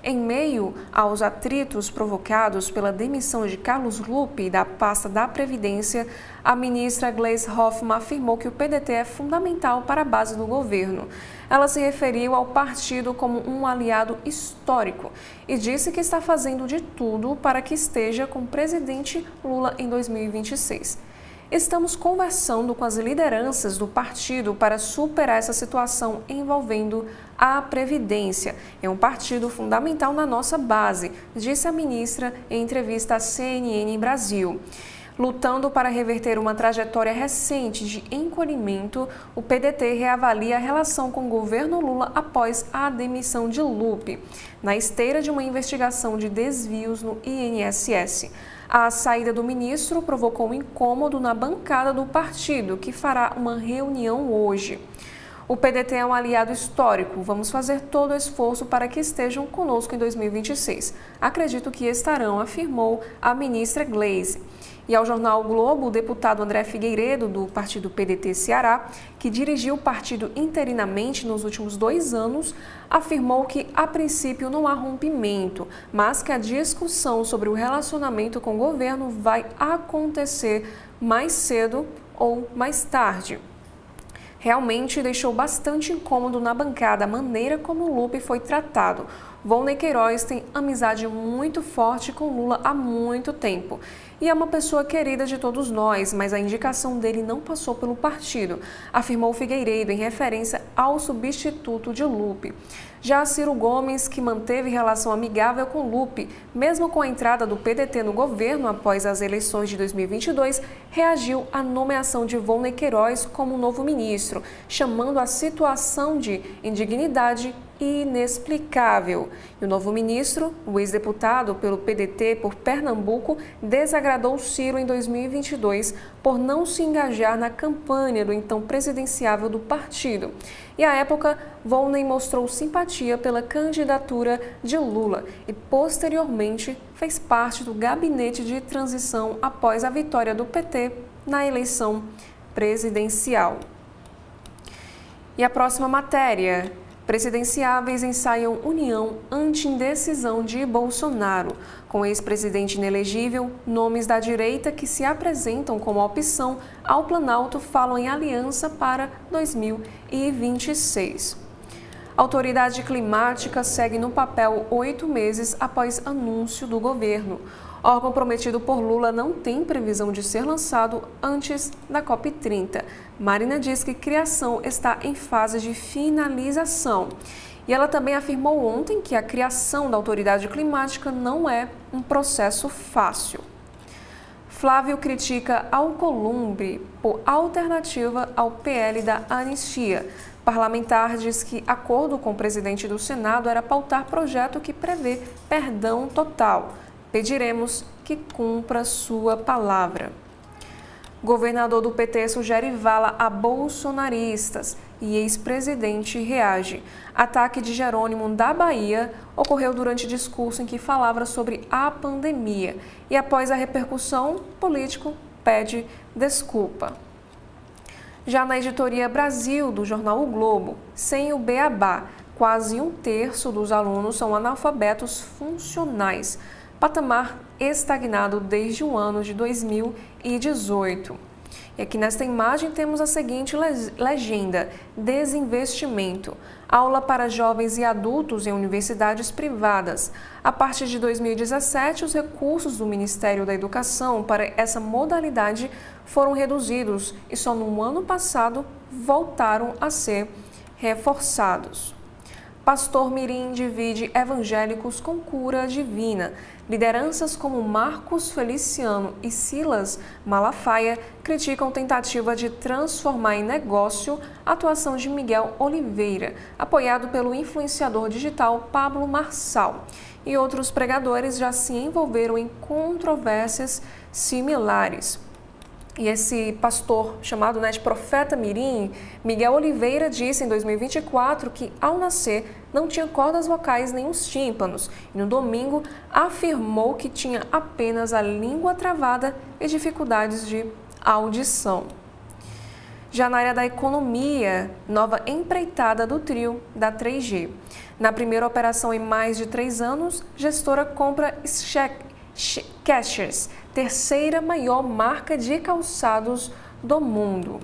B: Em meio aos atritos provocados pela demissão de Carlos Lupe da pasta da Previdência, a ministra Gleisi Hoffmann afirmou que o PDT é fundamental para a base do governo. Ela se referiu ao partido como um aliado histórico e disse que está fazendo de tudo para que esteja com o presidente Lula em 2026. Estamos conversando com as lideranças do partido para superar essa situação envolvendo a Previdência. É um partido fundamental na nossa base, disse a ministra em entrevista à CNN Brasil. Lutando para reverter uma trajetória recente de encolhimento, o PDT reavalia a relação com o governo Lula após a demissão de Lupe, na esteira de uma investigação de desvios no INSS. A saída do ministro provocou um incômodo na bancada do partido, que fará uma reunião hoje. O PDT é um aliado histórico. Vamos fazer todo o esforço para que estejam conosco em 2026. Acredito que estarão, afirmou a ministra Gleisi. E ao jornal o Globo, o deputado André Figueiredo, do partido PDT Ceará, que dirigiu o partido interinamente nos últimos 2 anos, afirmou que, a princípio, não há rompimento, mas que a discussão sobre o relacionamento com o governo vai acontecer mais cedo ou mais tarde. Realmente deixou bastante incômodo na bancada a maneira como o Lupe foi tratado. Volney Queiroz tem amizade muito forte com Lula há muito tempo. E é uma pessoa querida de todos nós, mas a indicação dele não passou pelo partido, afirmou Figueiredo em referência ao substituto de Lupe. Já Ciro Gomes, que manteve relação amigável com Lupe, mesmo com a entrada do PDT no governo após as eleições de 2022, reagiu à nomeação de Volney Queiroz como novo ministro, chamando a situação de indignidade inexplicável. E o novo ministro, o ex-deputado pelo PDT por Pernambuco, desagradou Ciro em 2022 por não se engajar na campanha do então presidenciável do partido. E à época, Volney mostrou simpatia pela candidatura de Lula e posteriormente fez parte do gabinete de transição após a vitória do PT na eleição presidencial. E a próxima matéria: presidenciáveis ensaiam união anti-indecisão de Bolsonaro. Com o ex-presidente inelegível, nomes da direita que se apresentam como opção ao Planalto falam em aliança para 2026. A autoridade climática segue no papel 8 meses após anúncio do governo. Órgão prometido por Lula não tem previsão de ser lançado antes da COP30. Marina diz que criação está em fase de finalização. E ela também afirmou ontem que a criação da autoridade climática não é um processo fácil. Flávio critica Alcolumbre por alternativa ao PL da anistia. Parlamentar diz que acordo com o presidente do Senado era pautar projeto que prevê perdão total. Pediremos que cumpra sua palavra. Governador do PT sugere vala a bolsonaristas e ex-presidente reage. Ataque de Jerônimo da Bahia ocorreu durante discurso em que falava sobre a pandemia e após a repercussão, político pede desculpa. Já na editoria Brasil do jornal O Globo, sem o beabá, quase 1/3 dos alunos são analfabetos funcionais, patamar estagnado desde o ano de 2018. E aqui nesta imagem temos a seguinte legenda: desinvestimento. Aula para jovens e adultos em universidades privadas. A partir de 2017, os recursos do Ministério da Educação para essa modalidade foram reduzidos e só no ano passado voltaram a ser reforçados. Pastor Mirim divide evangélicos com cura divina. Lideranças como Marcos Feliciano e Silas Malafaia criticam tentativa de transformar em negócio a atuação de Miguel Oliveira, apoiado pelo influenciador digital Pablo Marçal. E outros pregadores já se envolveram em controvérsias similares. E esse pastor, chamado de Profeta Mirim, Miguel Oliveira, disse em 2024 que, ao nascer, não tinha cordas vocais nem os tímpanos. E no domingo, afirmou que tinha apenas a língua travada e dificuldades de audição. Já na área da economia, nova empreitada do trio da 3G. Na primeira operação em mais de 3 anos, gestora compra Skechers, terceira maior marca de calçados do mundo.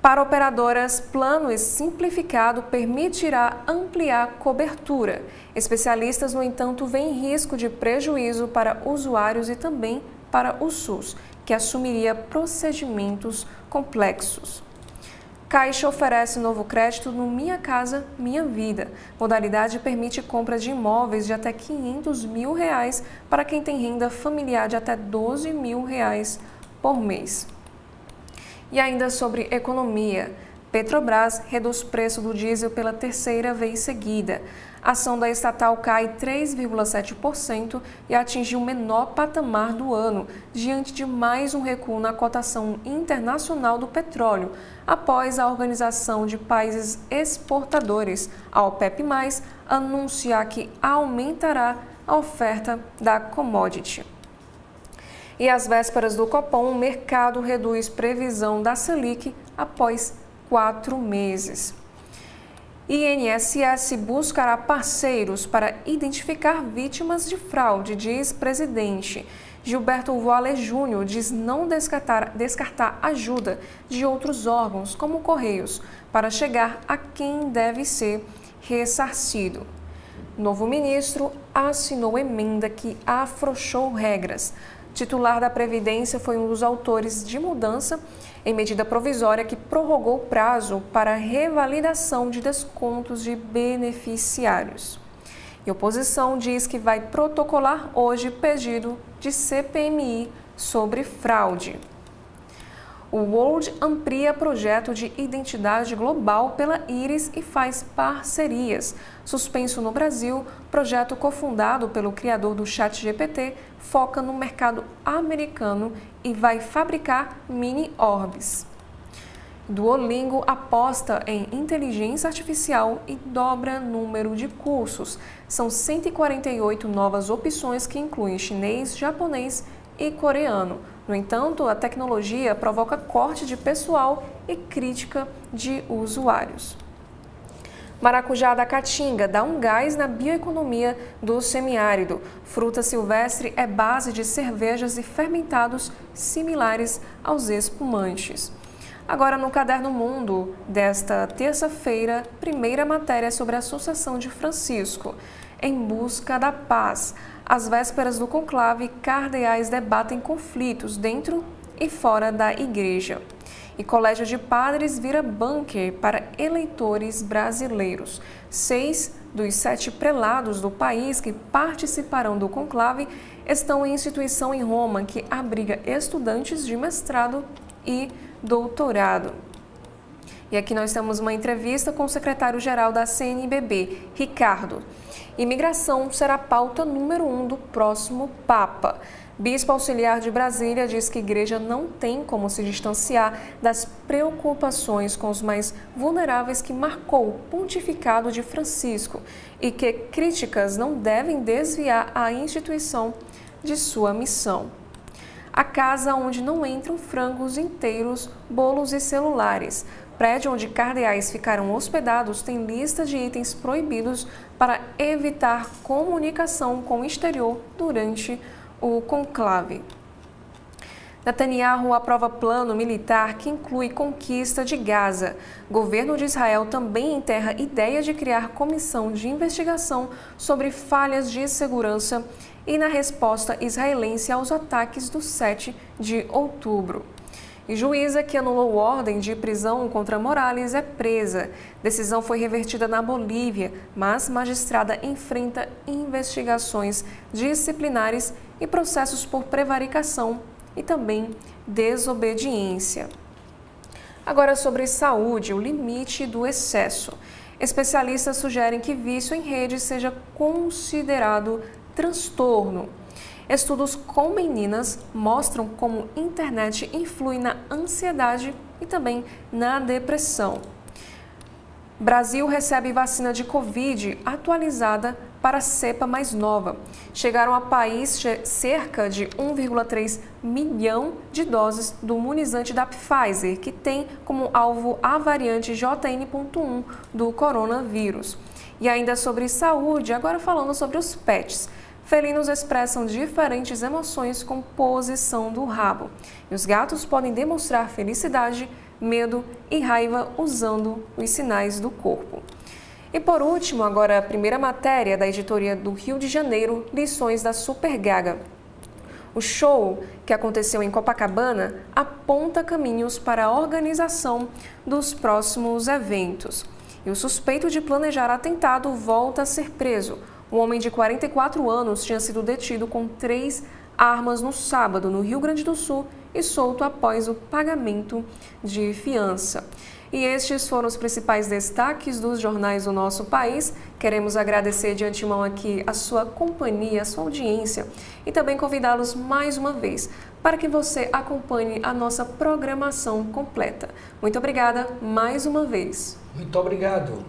B: Para operadoras, plano simplificado permitirá ampliar cobertura. Especialistas, no entanto, veem risco de prejuízo para usuários e também para o SUS, que assumiria procedimentos complexos. Caixa oferece novo crédito no Minha Casa Minha Vida. Modalidade permite compra de imóveis de até R$ 500 mil para quem tem renda familiar de até R$ 12 mil por mês. E ainda sobre economia, Petrobras reduz preço do diesel pela terceira vez seguida. A ação da estatal cai 3,7% e atingiu o menor patamar do ano, diante de mais um recuo na cotação internacional do petróleo, após a Organização de Países Exportadores, a OPEP+, anunciar que aumentará a oferta da commodity. E às vésperas do Copom, o mercado reduz previsão da Selic após 4 meses. INSS buscará parceiros para identificar vítimas de fraude, diz presidente. Gilberto Voale Júnior diz não descartar ajuda de outros órgãos, como Correios, para chegar a quem deve ser ressarcido. Novo ministro assinou emenda que afrouxou regras. Titular da Previdência foi um dos autores de mudança em medida provisória que prorrogou o prazo para revalidação de descontos de beneficiários. E a oposição diz que vai protocolar hoje pedido de CPMI sobre fraude. O World amplia projeto de identidade global pela Íris e faz parcerias. Suspenso no Brasil, projeto cofundado pelo criador do ChatGPT foca no mercado americano e vai fabricar mini-orbes. Duolingo aposta em inteligência artificial e dobra número de cursos. São 148 novas opções que incluem chinês, japonês e coreano. No entanto, a tecnologia provoca corte de pessoal e crítica de usuários. Maracujá da Caatinga dá um gás na bioeconomia do semiárido. Fruta silvestre é base de cervejas e fermentados similares aos espumantes. Agora, no Caderno Mundo desta terça-feira, primeira matéria sobre a Associação de Francisco, em busca da paz. Às vésperas do conclave, cardeais debatem conflitos dentro e fora da igreja. E Colégio de Padres vira bunker para eleitores brasileiros. 6 dos 7 prelados do país que participarão do conclave estão em instituição em Roma que abriga estudantes de mestrado e doutorado. E aqui nós temos uma entrevista com o secretário-geral da CNBB, Ricardo. Imigração será a pauta número 1 do próximo Papa. Bispo auxiliar de Brasília diz que a igreja não tem como se distanciar das preocupações com os mais vulneráveis que marcou o pontificado de Francisco e que críticas não devem desviar a instituição de sua missão. A casa onde não entram frangos inteiros, bolos e celulares. Prédio onde cardeais ficaram hospedados tem lista de itens proibidos para evitar comunicação com o exterior durante o conclave. Netanyahu aprova plano militar que inclui conquista de Gaza. Governo de Israel também enterra ideia de criar comissão de investigação sobre falhas de segurança e na resposta israelense aos ataques do 7 de outubro. E juíza que anulou ordem de prisão contra Morales é presa. Decisão foi revertida na Bolívia, mas magistrada enfrenta investigações disciplinares e processos por prevaricação e também desobediência. Agora sobre saúde, o limite do excesso. Especialistas sugerem que vício em rede seja considerado transtorno. Estudos com meninas mostram como a internet influi na ansiedade e também na depressão. Brasil recebe vacina de Covid atualizada para a cepa mais nova. Chegaram ao país cerca de 1,3 milhão de doses do imunizante da Pfizer, que tem como alvo a variante JN.1 do coronavírus. E ainda sobre saúde, agora falando sobre os pets. Felinos expressam diferentes emoções com posição do rabo. E os gatos podem demonstrar felicidade, medo e raiva usando os sinais do corpo. E por último, agora a primeira matéria da editoria do Rio de Janeiro, Lições da Super Gaga. O show, que aconteceu em Copacabana, aponta caminhos para a organização dos próximos eventos. E o suspeito de planejar atentado volta a ser preso. Um homem de 44 anos tinha sido detido com 3 armas no sábado, no Rio Grande do Sul, e solto após o pagamento de fiança. E estes foram os principais destaques dos jornais do nosso país. Queremos agradecer de antemão aqui a sua companhia, a sua audiência e também convidá-los mais uma vez para que você acompanhe a nossa programação completa. Muito obrigada mais uma vez.
A: Muito obrigado.